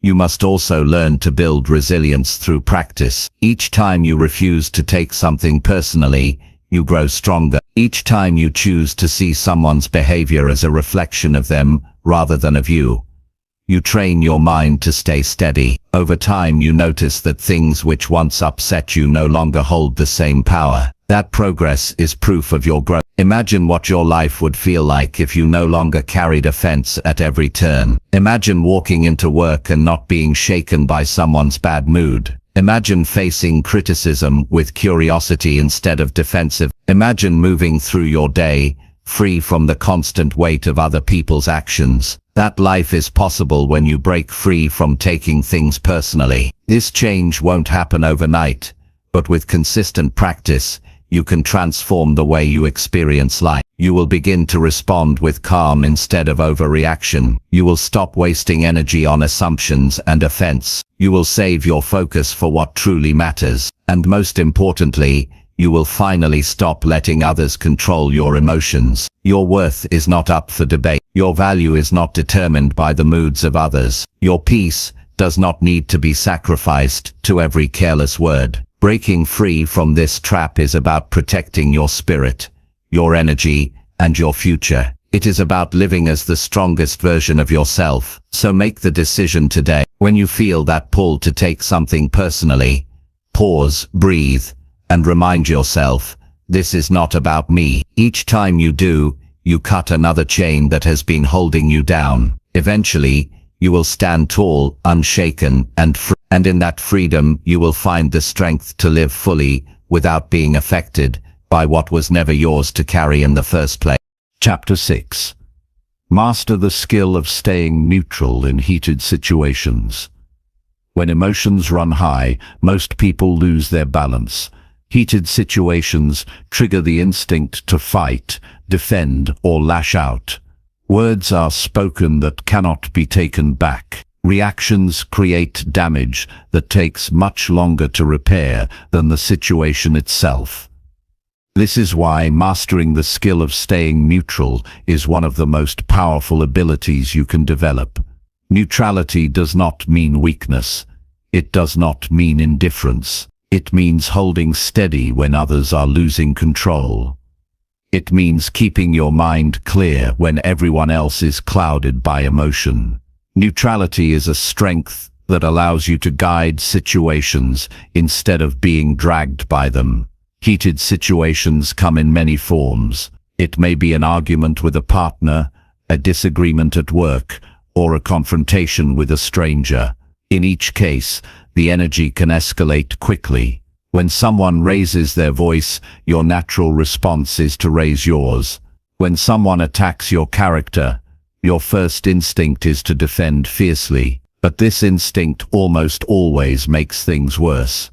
[SPEAKER 2] You must also learn to build resilience through practice. Each time you refuse to take something personally, you grow stronger. Each time you choose to see someone's behavior as a reflection of them rather than of you, you train your mind to stay steady. Over time you notice that things which once upset you no longer hold the same power. That progress is proof of your growth. Imagine what your life would feel like if you no longer carried offense at every turn. Imagine walking into work and not being shaken by someone's bad mood. Imagine facing criticism with curiosity instead of defensive. Imagine moving through your day, free from the constant weight of other people's actions. That life is possible when you break free from taking things personally. This change won't happen overnight, but with consistent practice, you can transform the way you experience life. You will begin to respond with calm instead of overreaction. You will stop wasting energy on assumptions and offense. You will save your focus for what truly matters. And most importantly, you will finally stop letting others control your emotions. Your worth is not up for debate. Your value is not determined by the moods of others. Your peace does not need to be sacrificed to every careless word. Breaking free from this trap is about protecting your spirit, your energy, and your future. It is about living as the strongest version of yourself. So make the decision today. When you feel that pull to take something personally, pause, breathe, and remind yourself, this is not about me. Each time you do, you cut another chain that has been holding you down. Eventually, you will stand tall, unshaken, and free. And in that freedom, you will find the strength to live fully without being affected by what was never yours to carry in the first place.
[SPEAKER 1] Chapter 6. Master the skill of staying neutral in heated situations. When emotions run high, most people lose their balance. Heated situations trigger the instinct to fight, defend, or lash out. Words are spoken that cannot be taken back. Reactions create damage that takes much longer to repair than the situation itself. This is why mastering the skill of staying neutral is one of the most powerful abilities you can develop. Neutrality does not mean weakness. It does not mean indifference. It means holding steady when others are losing control. It means keeping your mind clear when everyone else is clouded by emotion. Neutrality is a strength that allows you to guide situations instead of being dragged by them. Heated situations come in many forms. It may be an argument with a partner, a disagreement at work, or a confrontation with a stranger. In each case, the energy can escalate quickly. When someone raises their voice, your natural response is to raise yours. When someone attacks your character, your first instinct is to defend fiercely. But this instinct almost always makes things worse.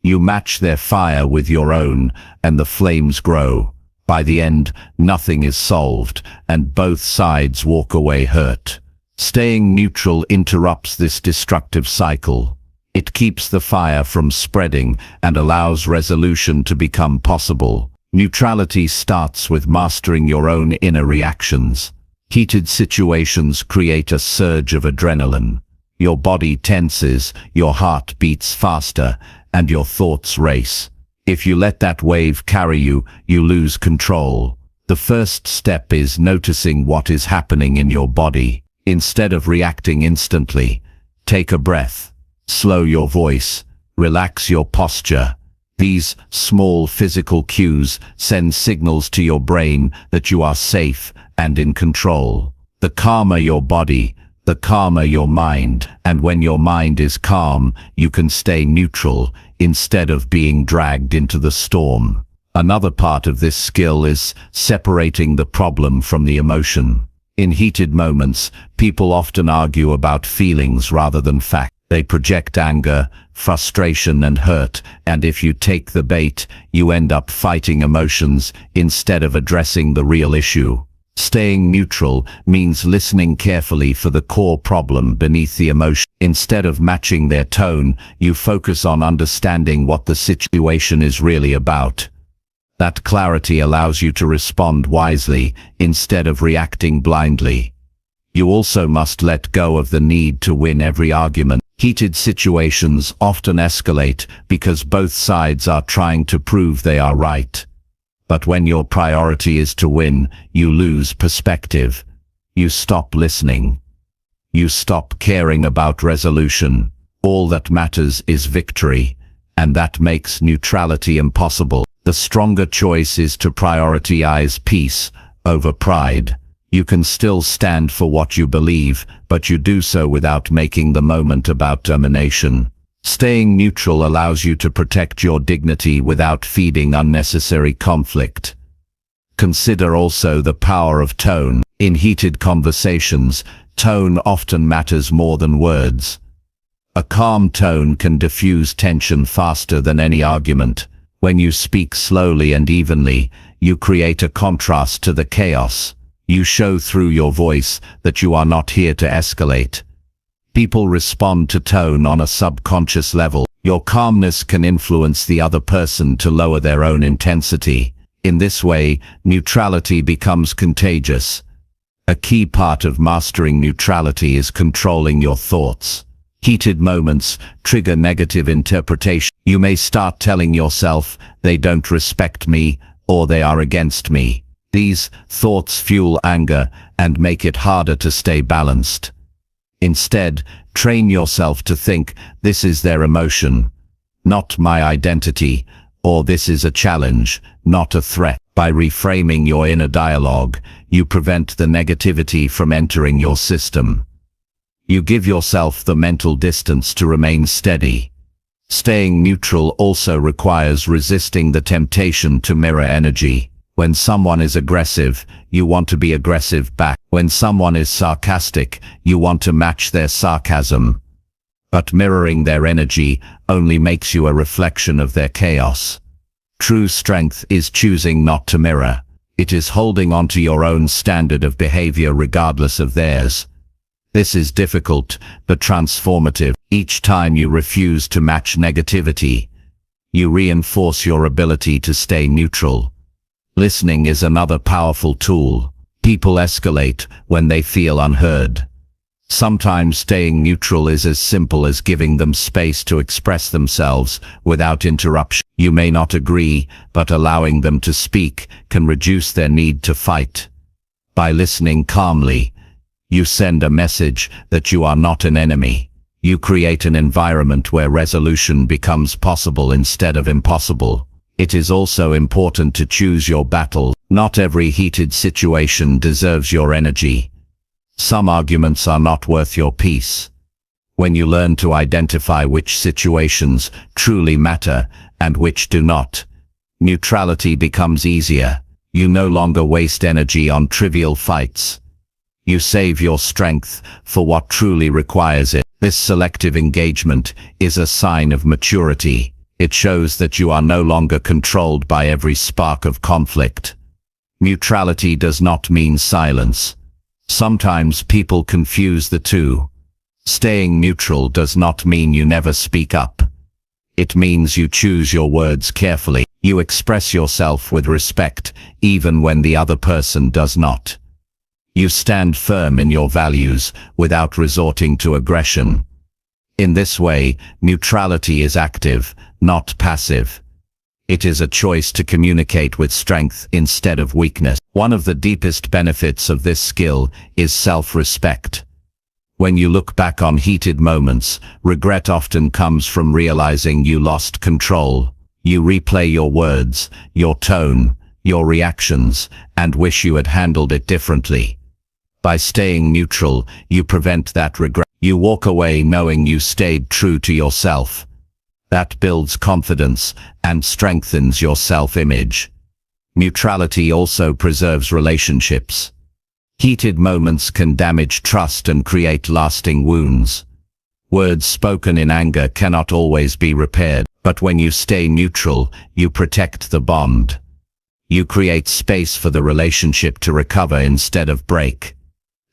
[SPEAKER 1] You match their fire with your own, and the flames grow. By the end, nothing is solved, and both sides walk away hurt. Staying neutral interrupts this destructive cycle. It keeps the fire from spreading and allows resolution to become possible. Neutrality starts with mastering your own inner reactions. Heated situations create a surge of adrenaline. Your body tenses, your heart beats faster, and your thoughts race. If you let that wave carry you, you lose control. The first step is noticing what is happening in your body. Instead of reacting instantly, take a breath. Slow your voice. Relax your posture. These small physical cues send signals to your brain that you are safe and in control. The calmer your body, the calmer your mind, and when your mind is calm, you can stay neutral instead of being dragged into the storm. Another part of this skill is separating the problem from the emotion. In heated moments, people often argue about feelings rather than facts. They project anger, frustration, and hurt, and if you take the bait, you end up fighting emotions instead of addressing the real issue. Staying neutral means listening carefully for the core problem beneath the emotion. Instead of matching their tone, you focus on understanding what the situation is really about. That clarity allows you to respond wisely instead of reacting blindly. You also must let go of the need to win every argument. Heated situations often escalate because both sides are trying to prove they are right. But when your priority is to win, you lose perspective. You stop listening. You stop caring about resolution. All that matters is victory, and that makes neutrality impossible. The stronger choice is to prioritize peace over pride. You can still stand for what you believe, but you do so without making the moment about domination. Staying neutral allows you to protect your dignity without feeding unnecessary conflict. Consider also the power of tone. In heated conversations, tone often matters more than words. A calm tone can diffuse tension faster than any argument.
[SPEAKER 2] When you speak slowly and evenly, you create a contrast to the chaos. You show through your voice that you are not here to escalate. People respond to tone on a subconscious level. Your calmness can influence the other person to lower their own intensity. In this way, neutrality becomes contagious. A key part of mastering neutrality is controlling your thoughts. Heated moments trigger negative interpretation. You may start telling yourself, "They don't respect me," or "They are against me." These thoughts fuel anger and make it harder to stay balanced. Instead, train yourself to think, "This is their emotion, not my identity," or "This is a challenge, not a threat." By reframing your inner dialogue, you prevent the negativity from entering your system. You give yourself the mental distance to remain steady. Staying neutral also requires resisting the temptation to mirror energy. When someone is aggressive, you want to be aggressive back. When someone is sarcastic, you want to match their sarcasm. But mirroring their energy only makes you a reflection of their chaos. True strength is choosing not to mirror. It is holding on to your own standard of behavior regardless of theirs. This is difficult, but transformative. Each time you refuse to match negativity, you reinforce your ability to stay neutral. Listening is another powerful tool. People escalate when they feel unheard. Sometimes staying neutral is as simple as giving them space to express themselves without interruption. You may not agree, but allowing them to speak can reduce their need to fight. By listening calmly, you send a message that you are not an enemy. You create an environment where resolution becomes possible instead of impossible. It is also important to choose your battles. Not every heated situation deserves your energy. Some arguments are not worth your peace. When you learn to identify which situations truly matter and which do not, neutrality becomes easier. You no longer waste energy on trivial fights. You save your strength for what truly requires it. This selective engagement is a sign of maturity. It shows that you are no longer controlled by every spark of conflict. Neutrality does not mean silence. Sometimes people confuse the two. Staying neutral does not mean you never speak up. It means you choose your words carefully. You express yourself with respect, even when the other person does not. You stand firm in your values without resorting to aggression. In this way, neutrality is active, not passive. It is a choice to communicate with strength instead of weakness. One of the deepest benefits of this skill is self-respect. When you look back on heated moments, regret often comes from realizing you lost control. You replay your words, your tone, your reactions, and wish you had handled it differently. By staying neutral, you prevent that regret. You walk away knowing you stayed true to yourself. That builds confidence and strengthens your self-image. Neutrality also preserves relationships. Heated moments can damage trust and create lasting wounds. Words spoken in anger cannot always be repaired, but when you stay neutral, you protect the bond. You create space for the relationship to recover instead of break.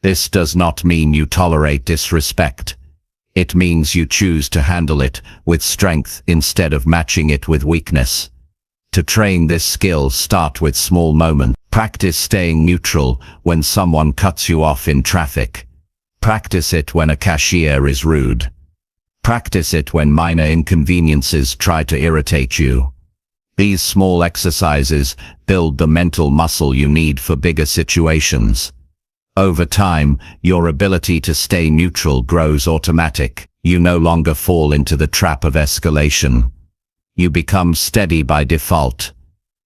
[SPEAKER 2] This does not mean you tolerate disrespect. It means you choose to handle it with strength instead of matching it with weakness. To train this skill, start with small moments. Practice staying neutral when someone cuts you off in traffic. Practice it when a cashier is rude. Practice it when minor inconveniences try to irritate you. These small exercises build the mental muscle you need for bigger situations. Over time, your ability to stay neutral grows automatic. You no longer fall into the trap of escalation. You become steady by default.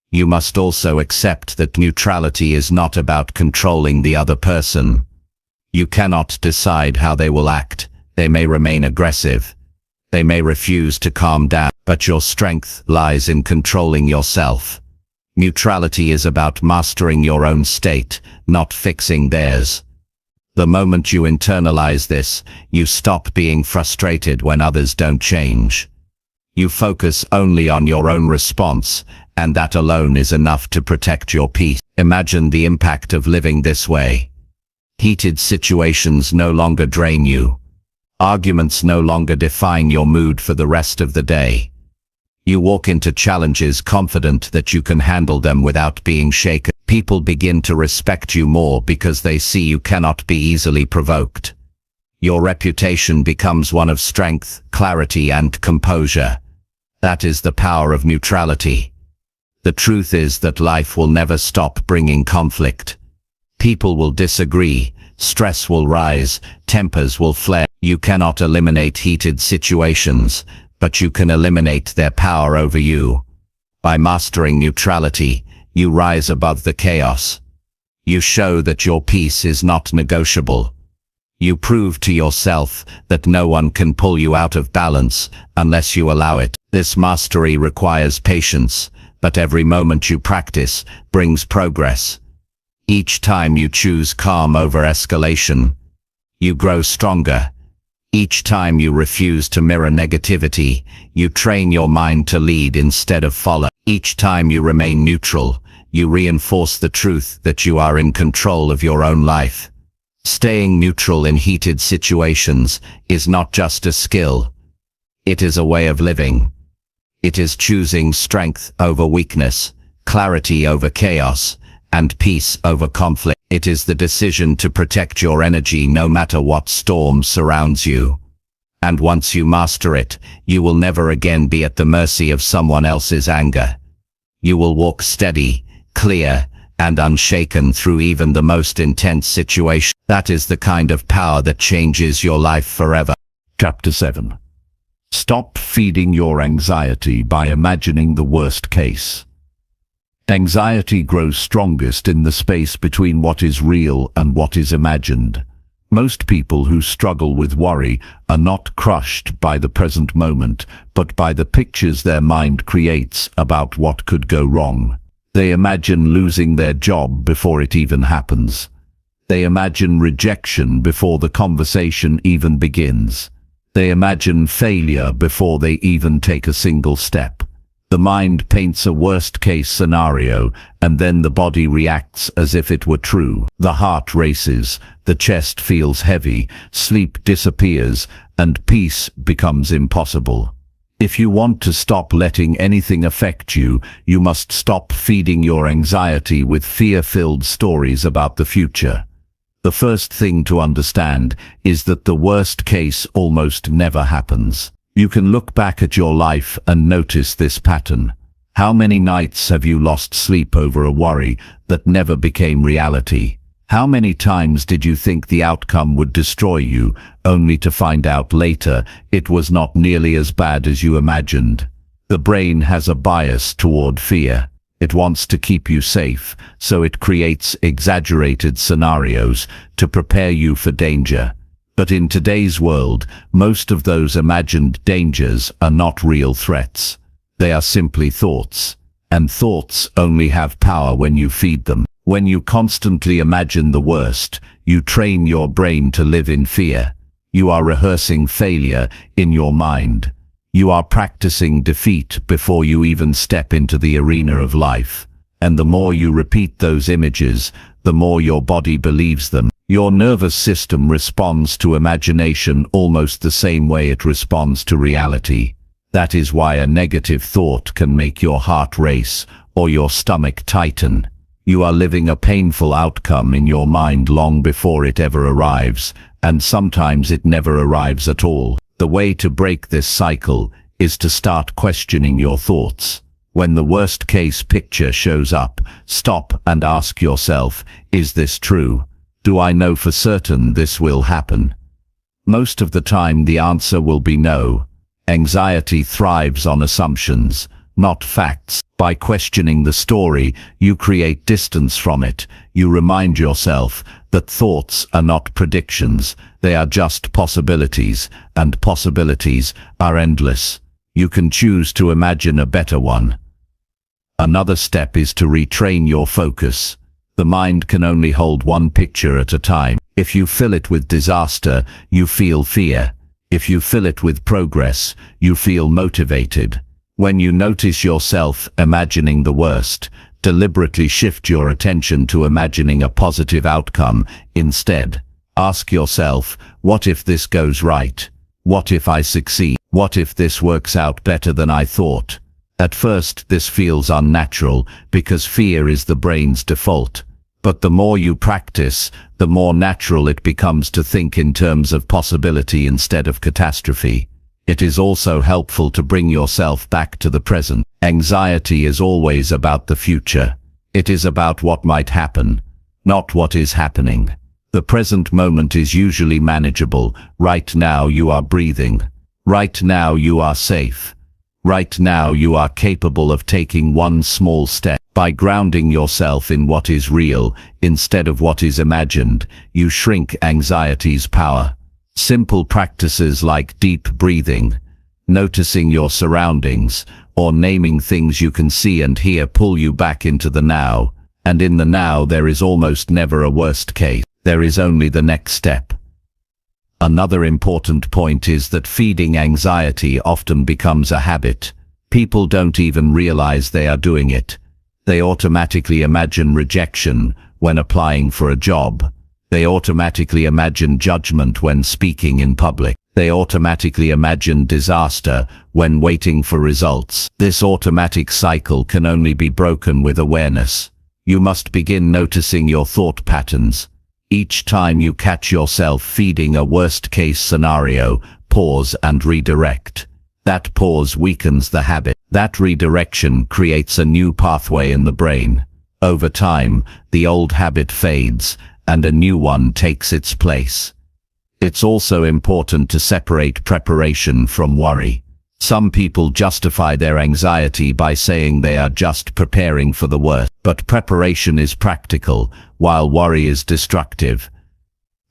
[SPEAKER 2] You must also accept that neutrality is not about controlling the other person. You cannot decide how they will act. They may remain aggressive. They may refuse to calm down, but your strength lies in controlling yourself. Neutrality is about mastering your own state, not fixing theirs. The moment you internalize this, you stop being frustrated when others don't change. You focus only on your own response, and that alone is enough to protect your peace. Imagine the impact of living this way. Heated situations no longer drain you. Arguments no longer define your mood for the rest of the day. You walk into challenges confident that you can handle them without being shaken. People begin to respect you more because they see you cannot be easily provoked. Your reputation becomes one of strength, clarity, and composure. That is the power of neutrality. The truth is that life will never stop bringing conflict. People will disagree, stress will rise, tempers will flare. You cannot eliminate heated situations, but you can eliminate their power over you. By mastering neutrality, you rise above the chaos. You show that your peace is not negotiable. You prove to yourself that no one can pull you out of balance unless you allow it. This mastery requires patience, but every moment you practice brings progress. Each time you choose calm over escalation, you grow stronger. Each time you refuse to mirror negativity, you train your mind to lead instead of follow. Each time you remain neutral, you reinforce the truth that you are in control of your own life. Staying neutral in heated situations is not just a skill. It is a way of living. It is choosing strength over weakness, clarity over chaos, and peace over conflict. It is the decision to protect your energy no matter what storm surrounds you. And once you master it, you will never again be at the mercy of someone else's anger. You will walk steady, clear, and unshaken through even the most intense situation. That is the kind of power that changes your life forever.
[SPEAKER 1] Chapter 7. Stop feeding your anxiety by imagining the worst case. Anxiety grows strongest in the space between what is real and what is imagined. Most people who struggle with worry are not crushed by the present moment, but by the pictures their mind creates about what could go wrong. They imagine losing their job before it even happens. They imagine rejection before the conversation even begins. They imagine failure before they even take a single step. The mind paints a worst-case scenario, and then the body reacts as if it were true. The heart races, the chest feels heavy, sleep disappears, and peace becomes impossible. If you want to stop letting anything affect you, you must stop feeding your anxiety with fear-filled stories about the future. The first thing to understand is that the worst case almost never happens. You can look back at your life and notice this pattern. How many nights have you lost sleep over a worry that never became reality? How many times did you think the outcome would destroy you, only to find out later it was not nearly as bad as you imagined? The brain has a bias toward fear. It wants to keep you safe, so it creates exaggerated scenarios to prepare you for danger. But in today's world, most of those imagined dangers are not real threats. They are simply thoughts. And thoughts only have power when you feed them. When you constantly imagine the worst, you train your brain to live in fear. You are rehearsing failure in your mind. You are practicing defeat before you even step into the arena of life. And the more you repeat those images, the more your body believes them. Your nervous system responds to imagination almost the same way it responds to reality. That is why a negative thought can make your heart race or your stomach tighten. You are living a painful outcome in your mind long before it ever arrives, and sometimes it never arrives at all. The way to break this cycle is to start questioning your thoughts. When the worst-case picture shows up, stop and ask yourself, is this true? Do I know for certain this will happen? Most of the time the answer will be no. Anxiety thrives on assumptions, not facts. By questioning the story, you create distance from it. You remind yourself that thoughts are not predictions, they are just possibilities, and possibilities are endless. You can choose to imagine a better one. Another step is to retrain your focus. The mind can only hold one picture at a time. If you fill it with disaster, you feel fear.
[SPEAKER 2] If you fill it with progress, you feel motivated. When you notice yourself imagining the worst, deliberately shift your attention to imagining a positive outcome instead. Ask yourself, what if this goes right? What if I succeed? What if this works out better than I thought? At first, this feels unnatural because fear is the brain's default. But the more you practice, the more natural it becomes to think in terms of possibility instead of catastrophe. It is also helpful to bring yourself back to the present. Anxiety is always about the future. It is about what might happen, not what is happening. The present moment is usually manageable. Right now you are breathing. Right now you are safe. Right now you are capable of taking one small step. By grounding yourself in what is real, instead of what is imagined, you shrink anxiety's power. Simple practices like deep breathing, noticing your surroundings, or naming things you can see and hear pull you back into the now. And in the now there is almost never a worst case. There is only the next step. Another important point is that feeding anxiety often becomes a habit. People don't even realize they are doing it. They automatically imagine rejection when applying for a job. They automatically imagine judgment when speaking in public. They automatically imagine disaster when waiting for results. This automatic cycle can only be broken with awareness. You must begin noticing your thought patterns. Each time you catch yourself feeding a worst-case scenario, pause and redirect. That pause weakens the habit. That redirection creates a new pathway in the brain. Over time, the old habit fades, and a new one takes its place. It's also important to separate preparation from worry. Some people justify their anxiety by saying they are just preparing for the worst. But preparation is practical, while worry is destructive.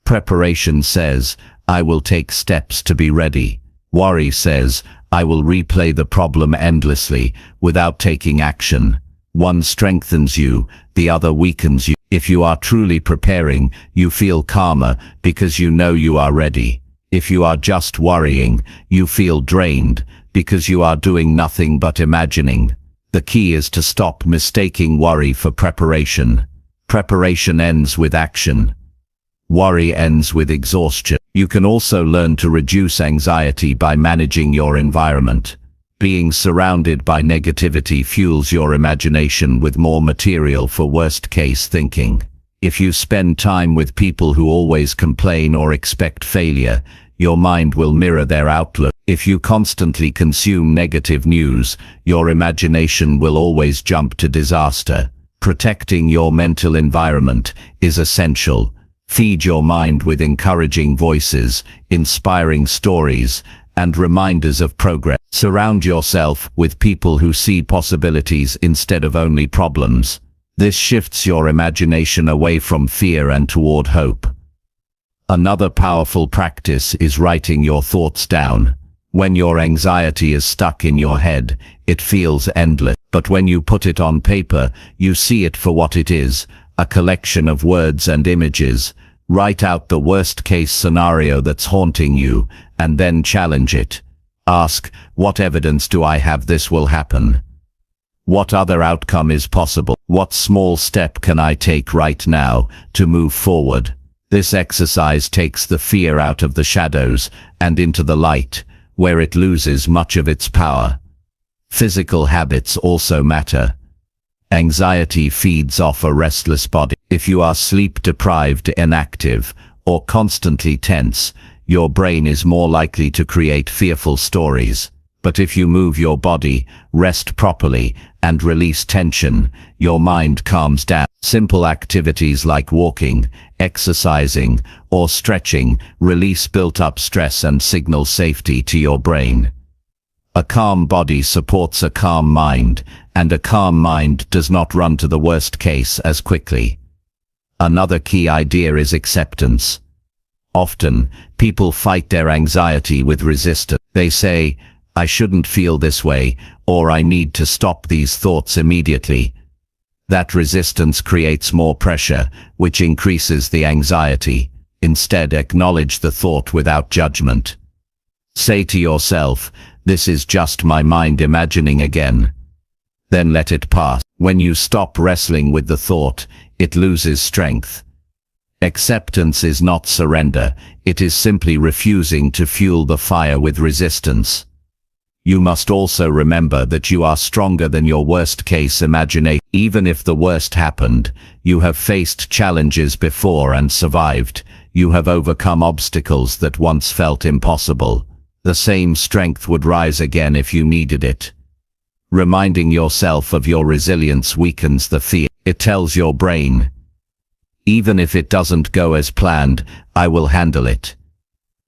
[SPEAKER 2] Preparation says, I will take steps to be ready. Worry says, I will replay the problem endlessly, without taking action. One strengthens you, the other weakens you. If you are truly preparing, you feel calmer because you know you are ready. If you are just worrying, you feel drained because you are doing nothing but imagining. The key is to stop mistaking worry for preparation. Preparation ends with action. Worry ends with exhaustion. You can also learn to reduce anxiety by managing your environment. Being surrounded by negativity fuels your imagination with more material for worst-case thinking. If you spend time with people who always complain or expect failure, your mind will mirror their outlook. If you constantly consume negative news, your imagination will always jump to disaster. Protecting your mental environment is essential. Feed your mind with encouraging voices, inspiring stories, and reminders of progress. Surround yourself with people who see possibilities instead of only problems. This shifts your imagination away from fear and toward hope. Another powerful practice is writing your thoughts down. When your anxiety is stuck in your head, it feels endless. But when you put it on paper, you see it for what it is, a collection of words and images. Write out the worst-case scenario that's haunting you, and then challenge it. Ask, what evidence do I have this will happen? What other outcome is possible? What small step can I take right now to move forward? This exercise takes the fear out of the shadows and into the light, where it loses much of its power. Physical habits also matter. Anxiety feeds off a restless body. If you are sleep-deprived, inactive, or constantly tense, your brain is more likely to create fearful stories. But if you move your body, rest properly, and release tension, your mind calms down. Simple activities like walking, exercising, or stretching release built-up stress and signal safety to your brain. A calm body supports a calm mind, and a calm mind does not run to the worst case as quickly. Another key idea is acceptance. Often, people fight their anxiety with resistance. They say, I shouldn't feel this way, or I need to stop these thoughts immediately. That resistance creates more pressure, which increases the anxiety. Instead, acknowledge the thought without judgment. Say to yourself, "This is just my mind imagining again." Then let it pass. When you stop wrestling with the thought, it loses strength. Acceptance is not surrender, it is simply refusing to fuel the fire with resistance. You must also remember that you are stronger than your worst-case imagination. Even if the worst happened, you have faced challenges before and survived. You have overcome obstacles that once felt impossible. The same strength would rise again if you needed it. Reminding yourself of your resilience weakens the fear. It tells your brain, "Even if it doesn't go as planned, I will handle it."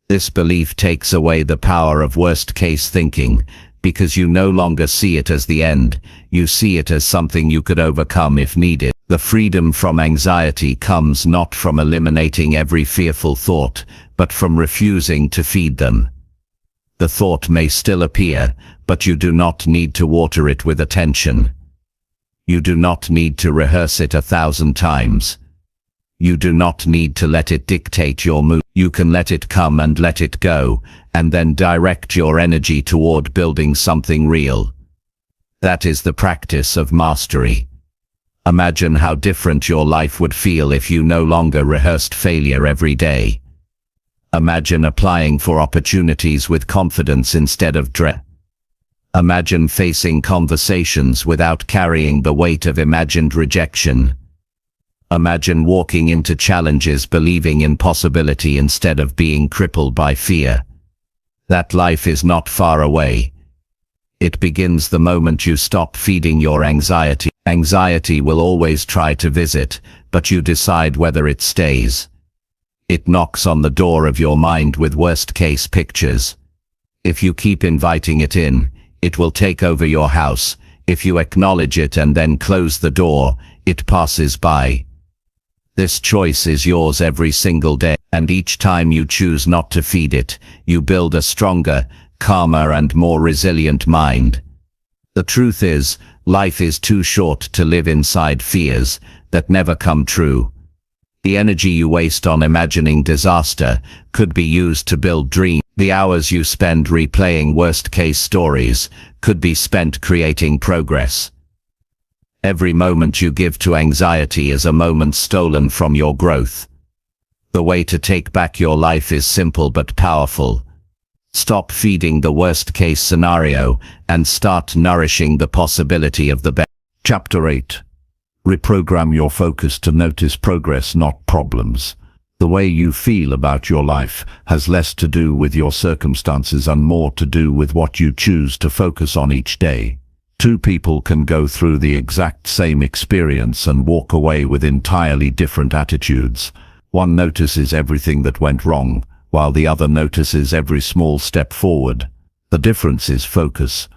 [SPEAKER 2] This belief takes away the power of worst-case thinking, because you no longer see it as the end, you see it as something you could overcome if needed. The freedom from anxiety comes not from eliminating every fearful thought, but from refusing to feed them. The thought may still appear, but you do not need to water it with attention. You do not need to rehearse it 1,000 times. You do not need to let it dictate your mood. You can let it come and let it go, and then direct your energy toward building something real. That is the practice of mastery. Imagine how different your life would feel if you no longer rehearsed failure every day. Imagine applying for opportunities with confidence instead of dread. Imagine facing conversations without carrying the weight of imagined rejection. Imagine walking into challenges believing in possibility instead of being crippled by fear. That life is not far away. It begins the moment you stop feeding your anxiety. Anxiety will always try to visit, but you decide whether it stays. It knocks on the door of your mind with worst-case pictures. If you keep inviting it in, it will take over your house. If you acknowledge it and then close the door, it passes by. This choice is yours every single day, and each time you choose not to feed it, you build a stronger, calmer and more resilient mind. The truth is, life is too short to live inside fears that never come true. The energy you waste on imagining disaster could be used to build dreams. The hours you spend replaying worst-case stories could be spent creating progress. Every moment you give to anxiety is a moment stolen from your growth. The way to take back your life is simple but powerful. Stop feeding the worst-case scenario and start nourishing the possibility of the best.
[SPEAKER 1] Chapter 8. Reprogram your focus to notice progress, not problems. The way you feel about your life has less to do with your circumstances and more to do with what you choose to focus on each day. Two people can go through the exact same experience and walk away with entirely different attitudes. One notices everything that went wrong, while the other notices every small step forward. The difference is focus.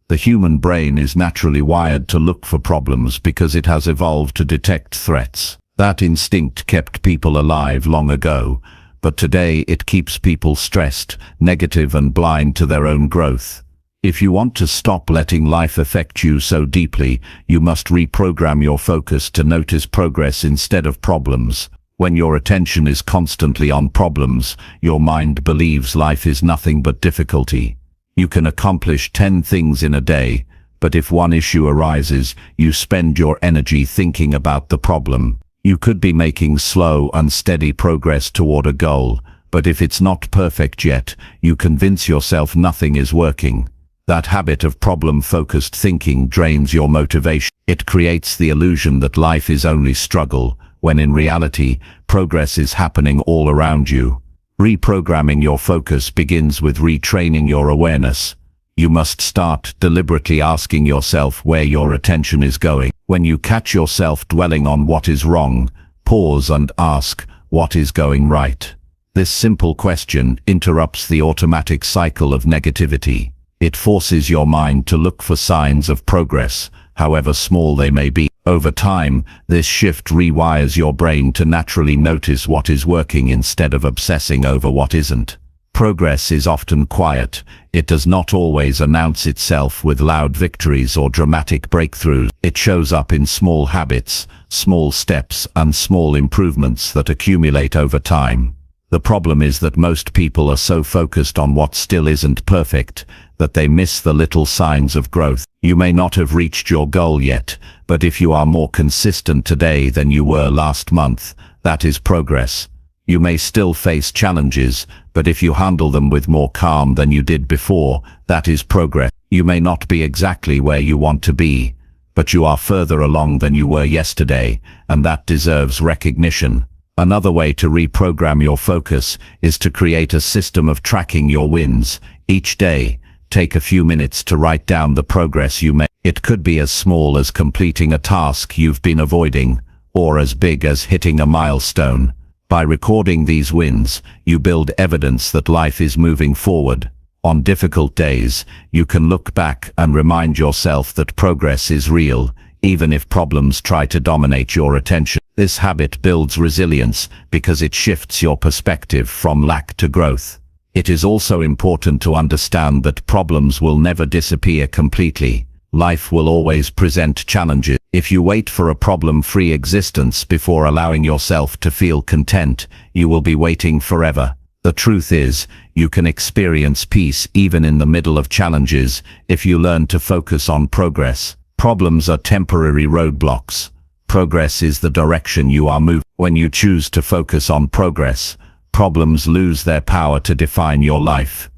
[SPEAKER 1] The human brain is naturally wired to look for problems because it has evolved to detect threats. That instinct kept people alive long ago, but today it keeps people stressed, negative and blind to their own growth. If you want to stop letting life affect you so deeply, you must reprogram your focus to notice progress instead of problems. When your attention is constantly on problems, your mind believes life is nothing but difficulty. You can accomplish 10 things in a day, but if one issue arises, you spend your energy thinking about the problem. You could be making slow, unsteady progress toward a goal, but if it's not perfect yet, you convince yourself nothing is working. That habit of problem-focused thinking drains your motivation. It creates the illusion that life is only struggle, when in reality, progress is happening all around you. Reprogramming your focus begins with retraining your awareness. You must start deliberately asking yourself where your attention is going. When you catch yourself dwelling on what is wrong, pause and ask, what is going right? This simple question interrupts the automatic cycle of negativity. It forces your mind to look for signs of progress, however small they may be. Over time, this shift rewires your brain to naturally notice what is working instead of obsessing over what isn't. Progress is often quiet. It does not always announce itself with loud victories or dramatic breakthroughs. It shows up in small habits, small steps, and small improvements that accumulate over time.
[SPEAKER 2] The problem is that most people are so focused on what still isn't perfect that they miss the little signs of growth. You may not have reached your goal yet, but if you are more consistent today than you were last month, that is progress. You may still face challenges, but if you handle them with more calm than you did before, that is progress. You may not be exactly where you want to be, but you are further along than you were yesterday, and that deserves recognition. Another way to reprogram your focus is to create a system of tracking your wins. Each day, take a few minutes to write down the progress you made. It could be as small as completing a task you've been avoiding, or as big as hitting a milestone. By recording these wins, you build evidence that life is moving forward. On difficult days, you can look back and remind yourself that progress is real, even if problems try to dominate your attention. This habit builds resilience because it shifts your perspective from lack to growth. It is also important to understand that problems will never disappear completely. Life will always present challenges. If you wait for a problem-free existence before allowing yourself to feel content, you will be waiting forever. The truth is, you can experience peace even in the middle of challenges if you learn to focus on progress. Problems are temporary roadblocks. Progress is the direction you are moving. When you choose to focus on progress, problems lose their power to define your life.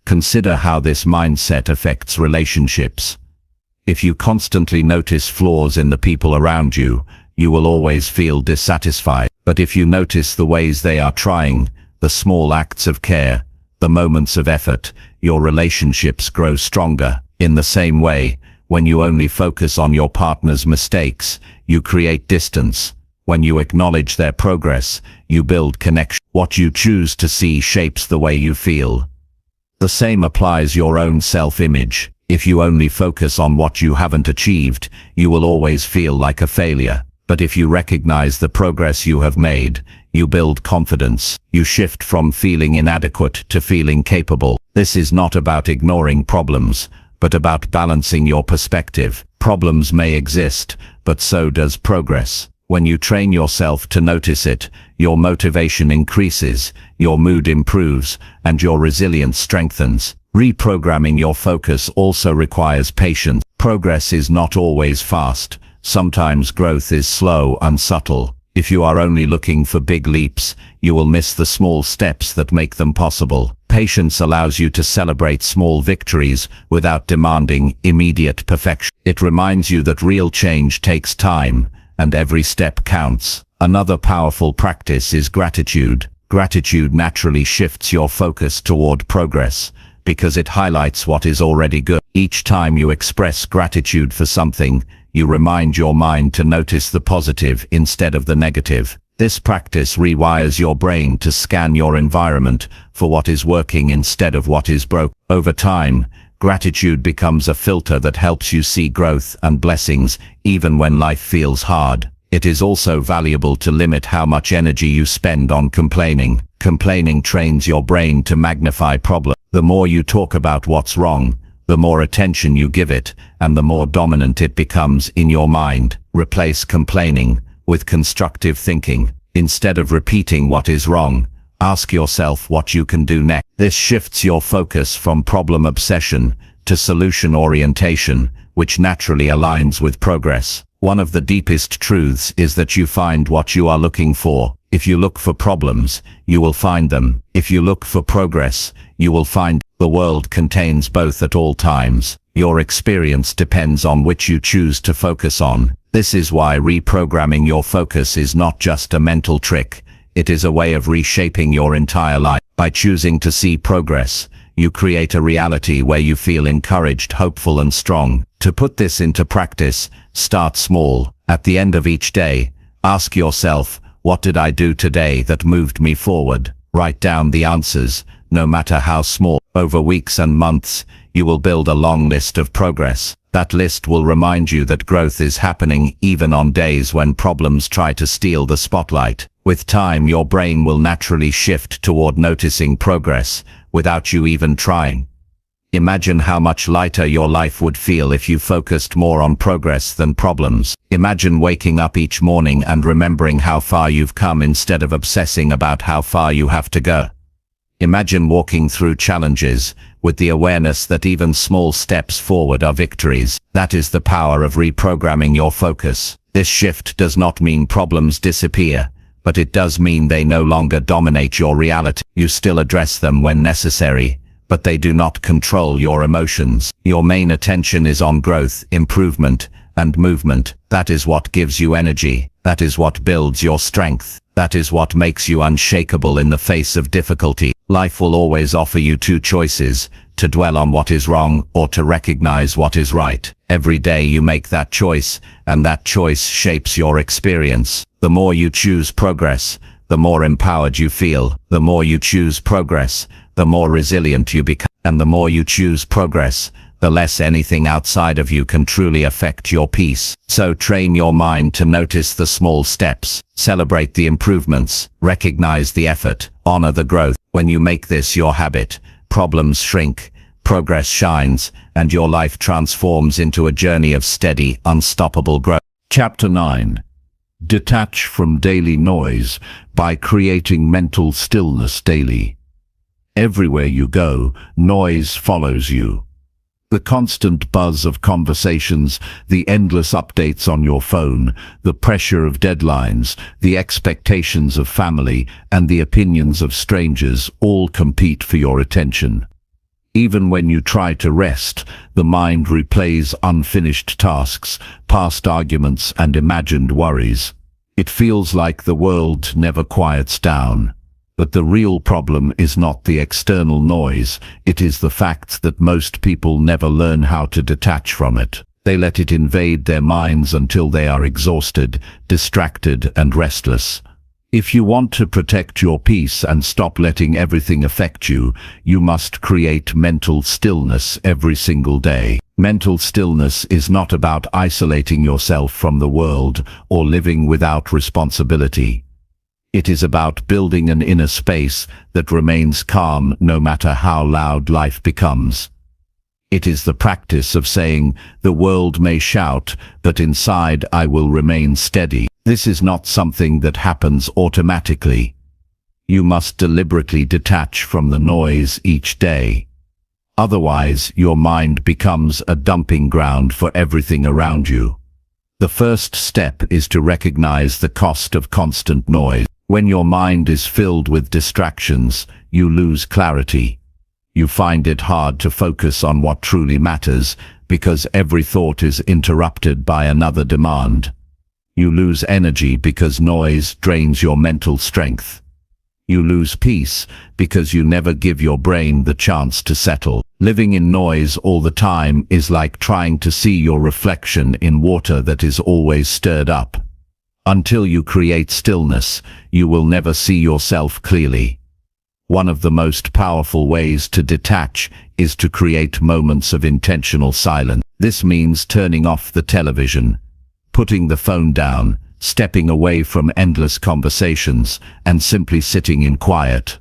[SPEAKER 2] Consider how this mindset affects relationships. If you constantly notice flaws in the people around you, you will always feel dissatisfied. But if you notice the ways they are trying, the small acts of care, the moments of effort, your relationships grow stronger. In the same way, when you only focus on your partner's mistakes, you create distance. When you acknowledge their progress, you build connection. What you choose to see shapes the way you feel. The same applies your own self-image. If you only focus on what you haven't achieved, you will always feel like a failure. But if you recognize the progress you have made, you build confidence. You shift from feeling inadequate to feeling capable. This is not about ignoring problems, but about balancing your perspective. Problems may exist, but so does progress. When you train yourself to notice it, your motivation increases, your mood improves, and your resilience strengthens. Reprogramming your focus also requires patience. Progress is not always fast. Sometimes growth is slow and subtle. If you are only looking for big leaps, you will miss the small steps that make them possible. Patience allows you to celebrate small victories without demanding immediate perfection. It reminds you that real change takes time, and every step counts. Another powerful practice is gratitude. Gratitude naturally shifts your focus toward progress, because it highlights what is already good. Each time you express gratitude for something, you remind your mind to notice the positive instead of the negative. This practice rewires your brain to scan your environment for what is working instead of what is broken. Over time, gratitude becomes a filter that helps you see growth and blessings even when life feels hard. It is also valuable to limit how much energy you spend on complaining. Complaining trains your brain to magnify problems. The more you talk about what's wrong, the more attention you give it, and the more dominant it becomes in your mind. Replace complaining with constructive thinking. Instead of repeating what is wrong, ask yourself what you can do next. This shifts your focus from problem obsession to solution orientation, which naturally aligns with progress. One of the deepest truths is that you find what you are looking for. If you look for problems, you will find them. If you look for progress, you will find. The world contains both at all times. Your experience depends on which you choose to focus on. This is why reprogramming your focus is not just a mental trick. It is a way of reshaping your entire life. By choosing to see progress, you create a reality where you feel encouraged, hopeful, and strong. To put this into practice, start small. At the end of each day, ask yourself, what did I do today that moved me forward? Write down the answers, no matter how small. Over weeks and months, you will build a long list of progress. That list will remind you that growth is happening even on days when problems try to steal the spotlight. With time, your brain will naturally shift toward noticing progress without you even trying. Imagine how much lighter your life would feel if you focused more on progress than problems. Imagine waking up each morning and remembering how far you've come instead of obsessing about how far you have to go. Imagine walking through challenges with the awareness that even small steps forward are victories. That is the power of reprogramming your focus. This shift does not mean problems disappear, but it does mean they no longer dominate your reality. You still address them when necessary, but they do not control your emotions. Your main attention is on growth, improvement, and movement. That is what gives you energy. That is what builds your strength. That is what makes you unshakable in the face of difficulty. Life will always offer you two choices: to dwell on what is wrong or to recognize what is right. Every day you make that choice, and that choice shapes your experience. The more you choose progress, the more empowered you feel. The more you choose progress, the more resilient you become. And the more you choose progress, the less anything outside of you can truly affect your peace. So train your mind to notice the small steps, celebrate the improvements, recognize the effort, honor the growth. When you make this your habit, problems shrink, progress shines, and your life transforms into a journey of steady, unstoppable growth.
[SPEAKER 1] Chapter 9. Detach from daily noise by creating mental stillness daily. Everywhere you go, noise follows you. The constant buzz of conversations, the endless updates on your phone, the pressure of deadlines, the expectations of family, and the opinions of strangers all compete for your attention. Even when you try to rest, the mind replays unfinished tasks, past arguments, and imagined worries. It feels like the world never quiets down. But the real problem is not the external noise, it is the fact that most people never learn how to detach from it. They let it invade their minds until they are exhausted, distracted, and restless. If you want to protect your peace and stop letting everything affect you, you must create mental stillness every single day. Mental stillness is not about isolating yourself from the world or living without responsibility. It is about building an inner space that remains calm no matter how loud life becomes. It is the practice of saying, "The world may shout, but inside I will remain steady." This is not something that happens automatically. You must deliberately detach from the noise each day. Otherwise, your mind becomes a dumping ground for everything around you. The first step is to recognize the cost of constant noise. When your mind is filled with distractions, you lose clarity. You find it hard to focus on what truly matters because every thought is interrupted by another demand. You lose energy because noise drains your mental strength. You lose peace because you never give your brain the chance to settle. Living in noise all the time is like trying to see your reflection in water that is always stirred up. Until you create stillness, you will never see yourself clearly. One of the most powerful ways to detach is to create moments of intentional silence. This means turning off the television, putting the phone down, stepping away from endless conversations, and simply sitting in quiet.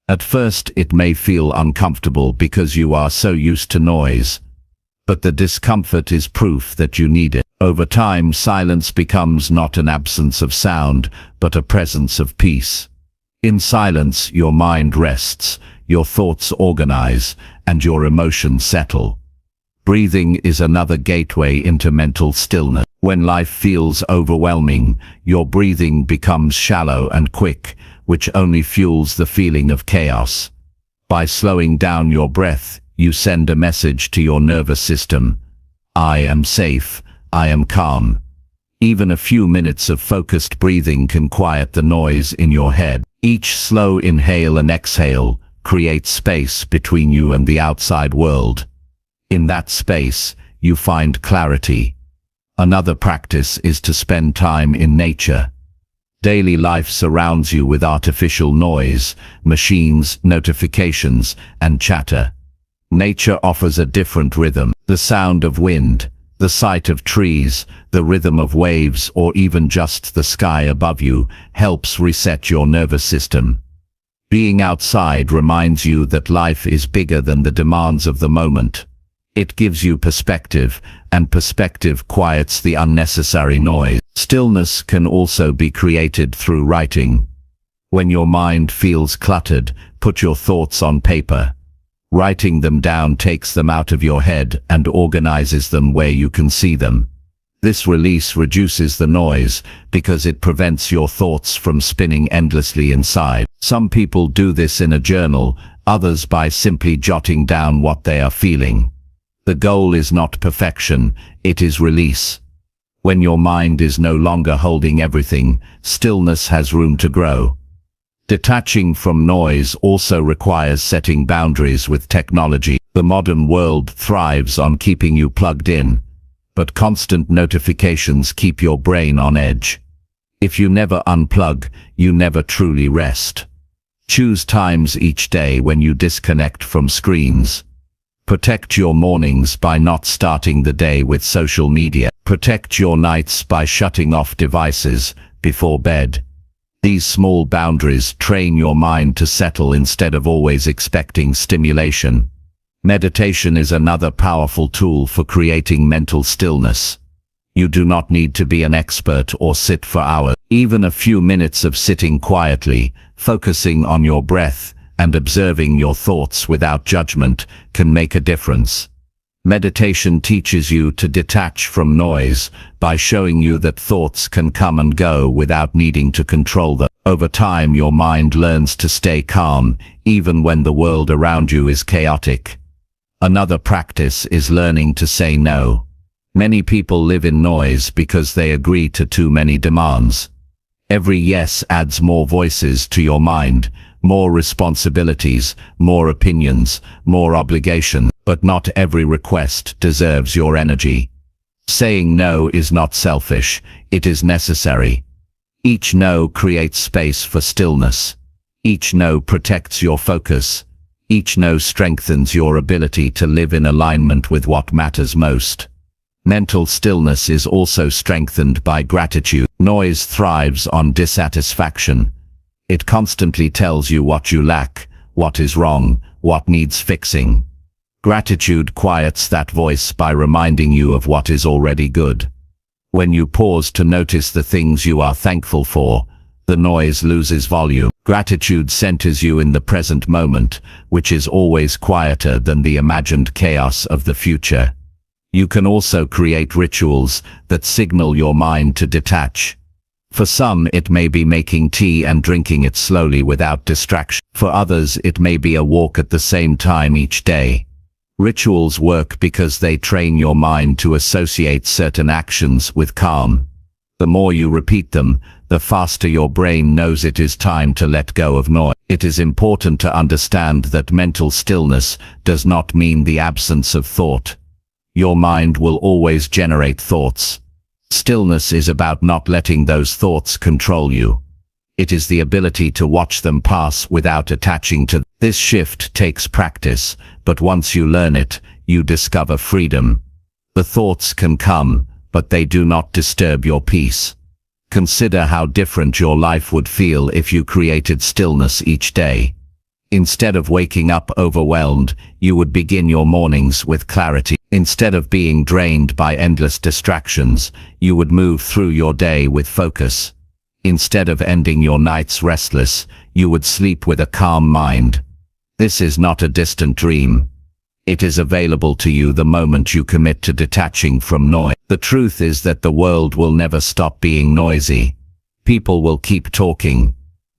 [SPEAKER 1] At first, it may feel uncomfortable because you are so used to noise, but the discomfort is proof that you need it. Over time, silence becomes not an absence of sound, but a presence of peace. In silence, your mind rests, your thoughts organize, and your emotions settle. Breathing is another gateway into mental stillness. When life feels overwhelming, your breathing becomes shallow and quick, which only fuels the feeling of chaos. By slowing down your breath, you send a message to your nervous system: I am safe, I am calm. Even a few minutes of focused breathing can quiet the noise in your head. Each slow inhale and exhale creates space between you and the outside world. In that space, you find clarity. Another practice is to spend time in nature. Daily life surrounds you with artificial noise, machines, notifications, and chatter. Nature offers a different rhythm. The sound of wind, the sight of trees, the rhythm of waves, or even just the sky above you helps reset your nervous system.
[SPEAKER 2] Being outside reminds you that life is bigger than the demands of the moment. It gives you perspective, and perspective quiets the unnecessary noise. Stillness can also be created through writing. When your mind feels cluttered, put your thoughts on paper. Writing them down takes them out of your head and organizes them where you can see them. This release reduces the noise because it prevents your thoughts from spinning endlessly inside. Some people do this in a journal, others by simply jotting down what they are feeling. The goal is not perfection, it is release. When your mind is no longer holding everything, stillness has room to grow. Detaching from noise also requires setting boundaries with technology. The modern world thrives on keeping you plugged in, but constant notifications keep your brain on edge. If you never unplug, you never truly rest. Choose times each day when you disconnect from screens. Protect your mornings by not starting the day with social media. Protect your nights by shutting off devices before bed. These small boundaries train your mind to settle instead of always expecting stimulation. Meditation is another powerful tool for creating mental stillness. You do not need to be an expert or sit for hours. Even a few minutes of sitting quietly, focusing on your breath, and observing your thoughts without judgment can make a difference. Meditation teaches you to detach from noise by showing you that thoughts can come and go without needing to control them. Over time, your mind learns to stay calm, even when the world around you is chaotic. Another practice is learning to say no. Many people live in noise because they agree to too many demands. Every yes adds more voices to your mind, more responsibilities, more opinions, more obligation, but not every request deserves your energy. Saying no is not selfish, it is necessary. Each no creates space for stillness. Each no protects your focus. Each no strengthens your ability to live in alignment with what matters most. Mental stillness is also strengthened by gratitude. Noise thrives on dissatisfaction. It constantly tells you what you lack, what is wrong, what needs fixing. Gratitude quiets that voice by reminding you of what is already good. When you pause to notice the things you are thankful for, the noise loses volume. Gratitude centers you in the present moment, which is always quieter than the imagined chaos of the future. You can also create rituals that signal your mind to detach. For some, it may be making tea and drinking it slowly without distraction. For others, it may be a walk at the same time each day. Rituals work because they train your mind to associate certain actions with calm. The more you repeat them, the faster your brain knows it is time to let go of noise. It is important to understand that mental stillness does not mean the absence of thought. Your mind will always generate thoughts. Stillness is about not letting those thoughts control you. It is the ability to watch them pass without attaching to them. This shift takes practice, but once you learn it, you discover freedom. The thoughts can come, but they do not disturb your peace. Consider how different your life would feel if you created stillness each day. Instead of waking up overwhelmed, you would begin your mornings with clarity. Instead of being drained by endless distractions, you would move through your day with focus. Instead of ending your nights restless, you would sleep with a calm mind. This is not a distant dream. It is available to you the moment you commit to detaching from noise. The truth is that the world will never stop being noisy. People will keep talking.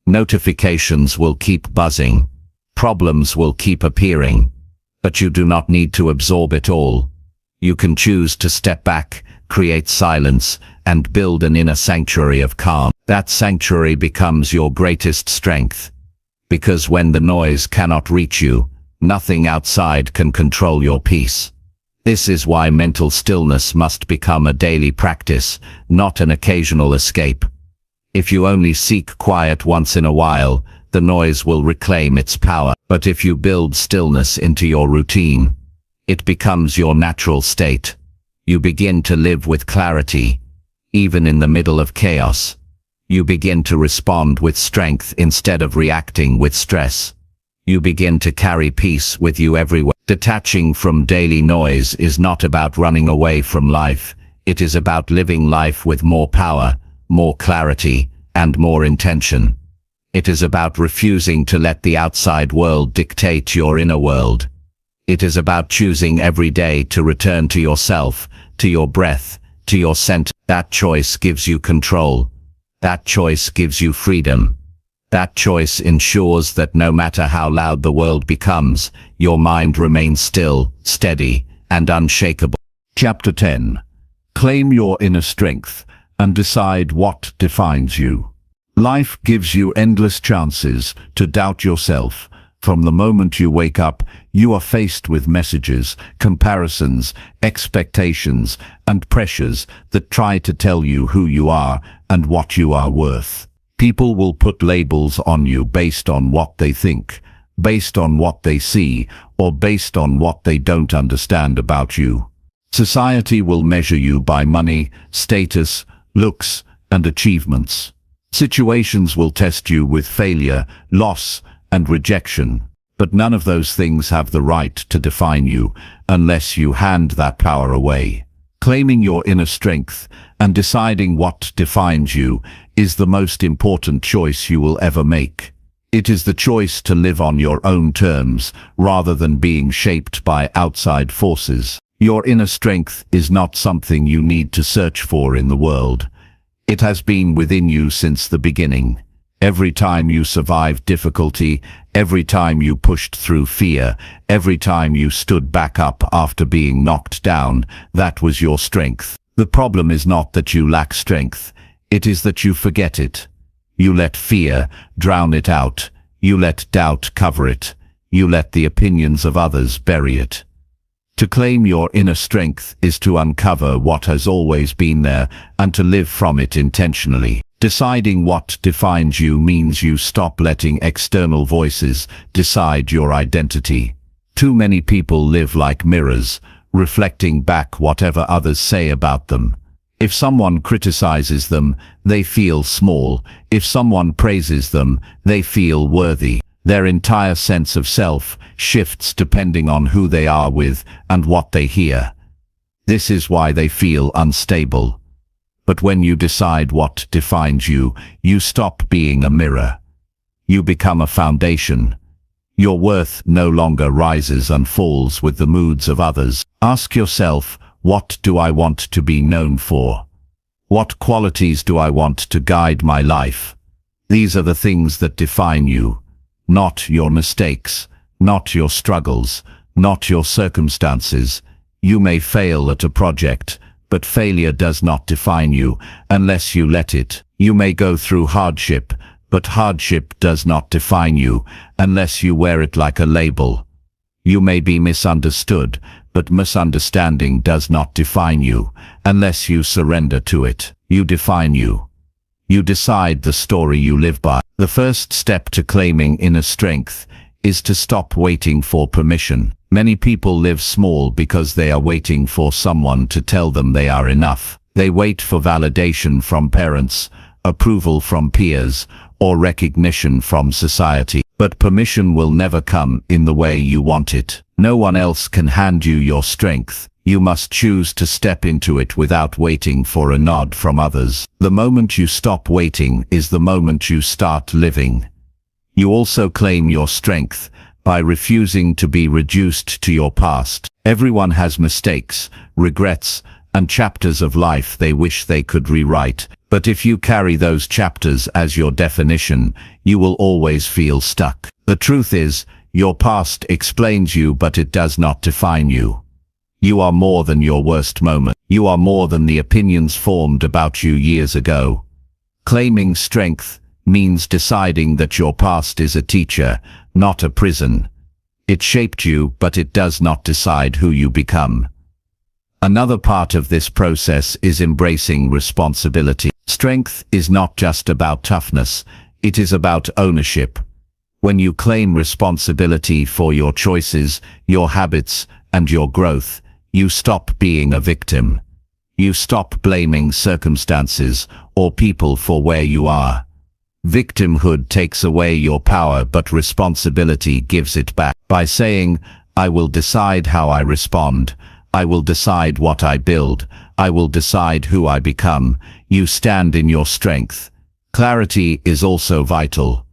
[SPEAKER 2] Notifications will keep buzzing. Problems will keep appearing. But you do not need to absorb it all. You can choose to step back, create silence, and build an inner sanctuary of calm. That sanctuary becomes your greatest strength. Because when the noise cannot reach you, nothing outside can control your peace. This is why mental stillness must become a daily practice, not an occasional escape. If you only seek quiet once in a while, the noise will reclaim its power. But if you build stillness into your routine, it becomes your natural state. You begin to live with clarity, even in the middle of chaos. You begin to respond with strength instead of reacting with stress. You begin to carry peace with you everywhere. Detaching from daily noise is not about running away from life. It is about living life with more power, more clarity, and more intention. It is about refusing to let the outside world dictate your inner world. It is about choosing every day to return to yourself, to your breath, to your center. That choice gives you control. That choice gives you freedom. That choice ensures that no matter how loud the world becomes, your mind remains still, steady, and unshakable.
[SPEAKER 1] Chapter 10. Claim your inner strength and decide what defines you. Life gives you endless chances to doubt yourself. From the moment you wake up, you are faced with messages, comparisons, expectations, and pressures that try to tell you who you are and what you are worth. People will put labels on you based on what they think, based on what they see, or based on what they don't understand about you. Society will measure you by money, status, looks, and achievements. Situations will test you with failure, loss, and rejection. But none of those things have the right to define you unless you hand that power away. Claiming your inner strength and deciding what defines you is the most important choice you will ever make. It is the choice to live on your own terms rather than being shaped by outside forces. Your inner strength is not something you need to search for in the world. It has been within you since the beginning. Every time you survived difficulty, every time you pushed through fear, every time you stood back up after being knocked down, that was your strength. The problem is not that you lack strength, it is that you forget it. You let fear drown it out, you let doubt cover it, you let the opinions of others bury it. To claim your inner strength is to uncover what has always been there and to live from it intentionally. Deciding what defines you means you stop letting external voices decide your identity. Too many people live like mirrors, reflecting back whatever others say about them. If someone criticizes them, they feel small. If someone praises them, they feel worthy. Their entire sense of self shifts depending on who they are with and what they hear. This is why they feel unstable. But when you decide what defines you, you stop being a mirror. You become a foundation. Your worth no longer rises and falls with the moods of others. Ask yourself, what do I want to be known for? What qualities do I want to guide my life? These are the things that define you, not your mistakes, not your struggles, not your circumstances. You may fail at a project, but failure does not define you unless you let it. You may go through hardship, but hardship does not define you unless you wear it like a label. You may be misunderstood, but misunderstanding does not define you unless you surrender to it. You define you. You decide the story you live by. The first step to claiming inner strength is to stop waiting for permission. Many people live small because they are waiting for someone to tell them they are enough. They wait for validation from parents, approval from peers, or recognition from society. But permission will never come in the way you want it. No one else can hand you your strength. You must choose to step into it without waiting for a nod from others. The moment you stop waiting is the moment you start living. You also claim your strength by refusing to be reduced to your past. Everyone has mistakes, regrets, and chapters of life they wish they could rewrite. But if you carry those chapters as your definition, you will always feel stuck. The truth is, your past explains you, but it does not define you. You are more than your worst moment. You are more than the opinions formed about you years ago. Claiming strength means deciding that your past is a teacher, not a prison. It shaped you, but it does not decide who you become. Another part of this process is embracing responsibility. Strength is not just about toughness, it is about ownership. When you claim responsibility for your choices, your habits, and your growth, you stop being a victim.
[SPEAKER 2] You stop blaming circumstances or people for where you are. Victimhood takes away your power, but responsibility gives it back. By saying, I will decide how I respond, I will decide what I build, I will decide who I become, you stand in your strength. Clarity is also vital.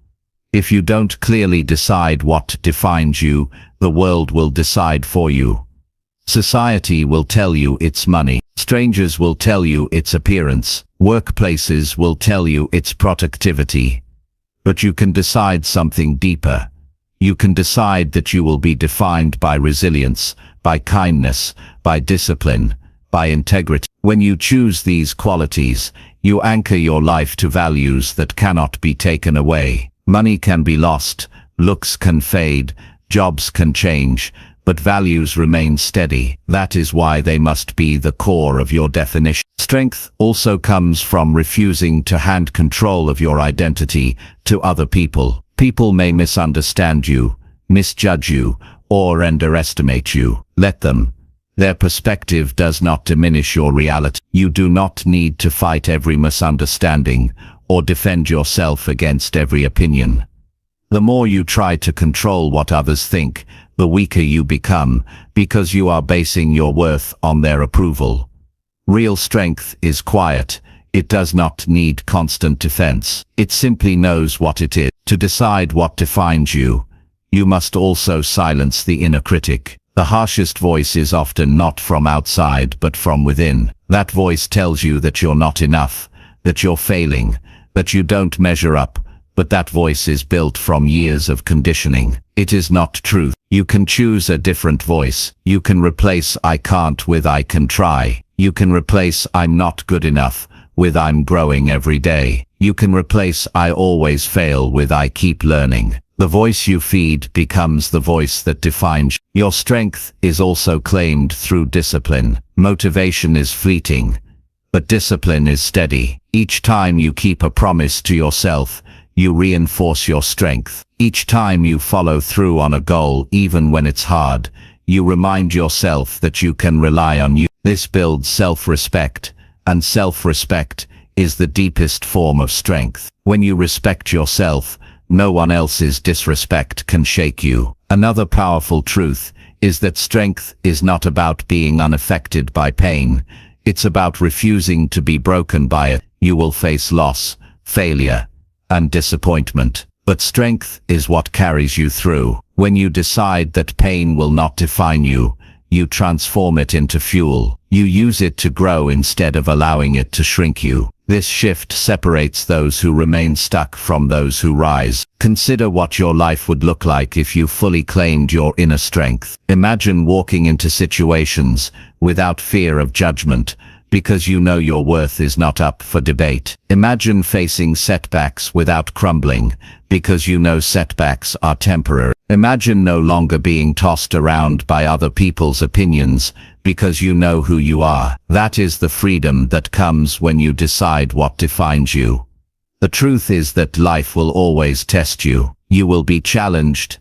[SPEAKER 2] If you don't clearly decide what defines you, the world will decide for you. Society will tell you it's money. Strangers will tell you its appearance. Workplaces will tell you its productivity. But you can decide something deeper. You can decide that you will be defined by resilience, by kindness, by discipline, by integrity. When you choose these qualities, you anchor your life to values that cannot be taken away. Money can be lost, looks can fade, jobs can change, but values remain steady. That is why they must be the core of your definition. Strength also comes from refusing to hand control of your identity to other people. People may misunderstand you, misjudge you, or underestimate you. Let them. Their perspective does not diminish your reality. You do not need to fight every misunderstanding or defend yourself against every opinion. The more you try to control what others think, the weaker you become, because you are basing your worth on their approval. Real strength is quiet. It does not need constant defense. It simply knows what it is. To decide what defines you, you must also silence the inner critic. The harshest voice is often not from outside but from within. That voice tells you that you're not enough, that you're failing, that you don't measure up, but that voice is built from years of conditioning. It is not truth. You can choose a different voice. You can replace I can't with I can try. You can replace I'm not good enough with I'm growing every day. You can replace I always fail with I keep learning. The voice you feed becomes the voice that defines you. Your strength is also claimed through discipline. Motivation is fleeting, but discipline is steady. Each time you keep a promise to yourself, you reinforce your strength. Each time you follow through on a goal, even when it's hard, you remind yourself that you can rely on you. This builds self-respect, and self-respect is the deepest form of strength. When you respect yourself, no one else's disrespect can shake you. Another powerful truth is that strength is not about being unaffected by pain. It's about refusing to be broken by it. You will face loss, failure, and disappointment. But strength is what carries you through. When you decide that pain will not define you, you transform it into fuel. You use it to grow instead of allowing it to shrink you. This shift separates those who remain stuck from those who rise. Consider what your life would look like if you fully claimed your inner strength. Imagine walking into situations without fear of judgment, because you know your worth is not up for debate. Imagine facing setbacks without crumbling, because you know setbacks are temporary. Imagine no longer being tossed around by other people's opinions, because you know who you are. That is the freedom that comes when you decide what defines you. The truth is that life will always test you. You will be challenged,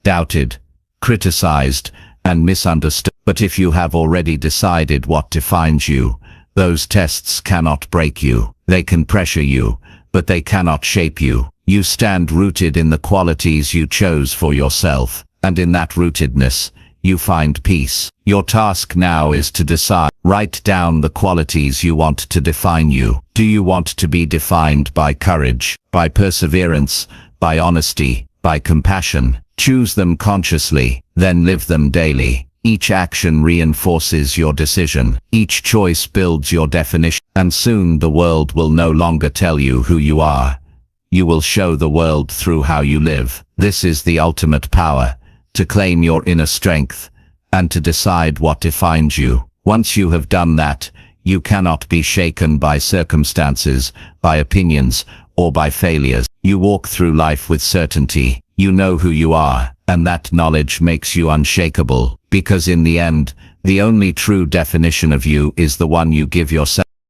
[SPEAKER 2] doubted, criticized, and misunderstood. But if you have already decided what defines you, those tests cannot break you. They can pressure you, but they cannot shape you. You stand rooted in the qualities you chose for yourself, and in that rootedness, you find peace. Your task now is to decide. Write down the qualities you want to define you. Do you want to be defined by courage, by perseverance, by honesty, by compassion? Choose them consciously, then live them daily. Each action reinforces your decision. Each choice builds your definition. And soon the world will no longer tell you who you are. You will show the world through how you live. This is the ultimate power, to claim your inner strength, and to decide what defines you. Once you have done that, you cannot be shaken by circumstances, by opinions, or by failures. You walk through life with certainty. You know who you are, and that knowledge makes you unshakable, because in the end, the only true definition of you is the one you give yourself.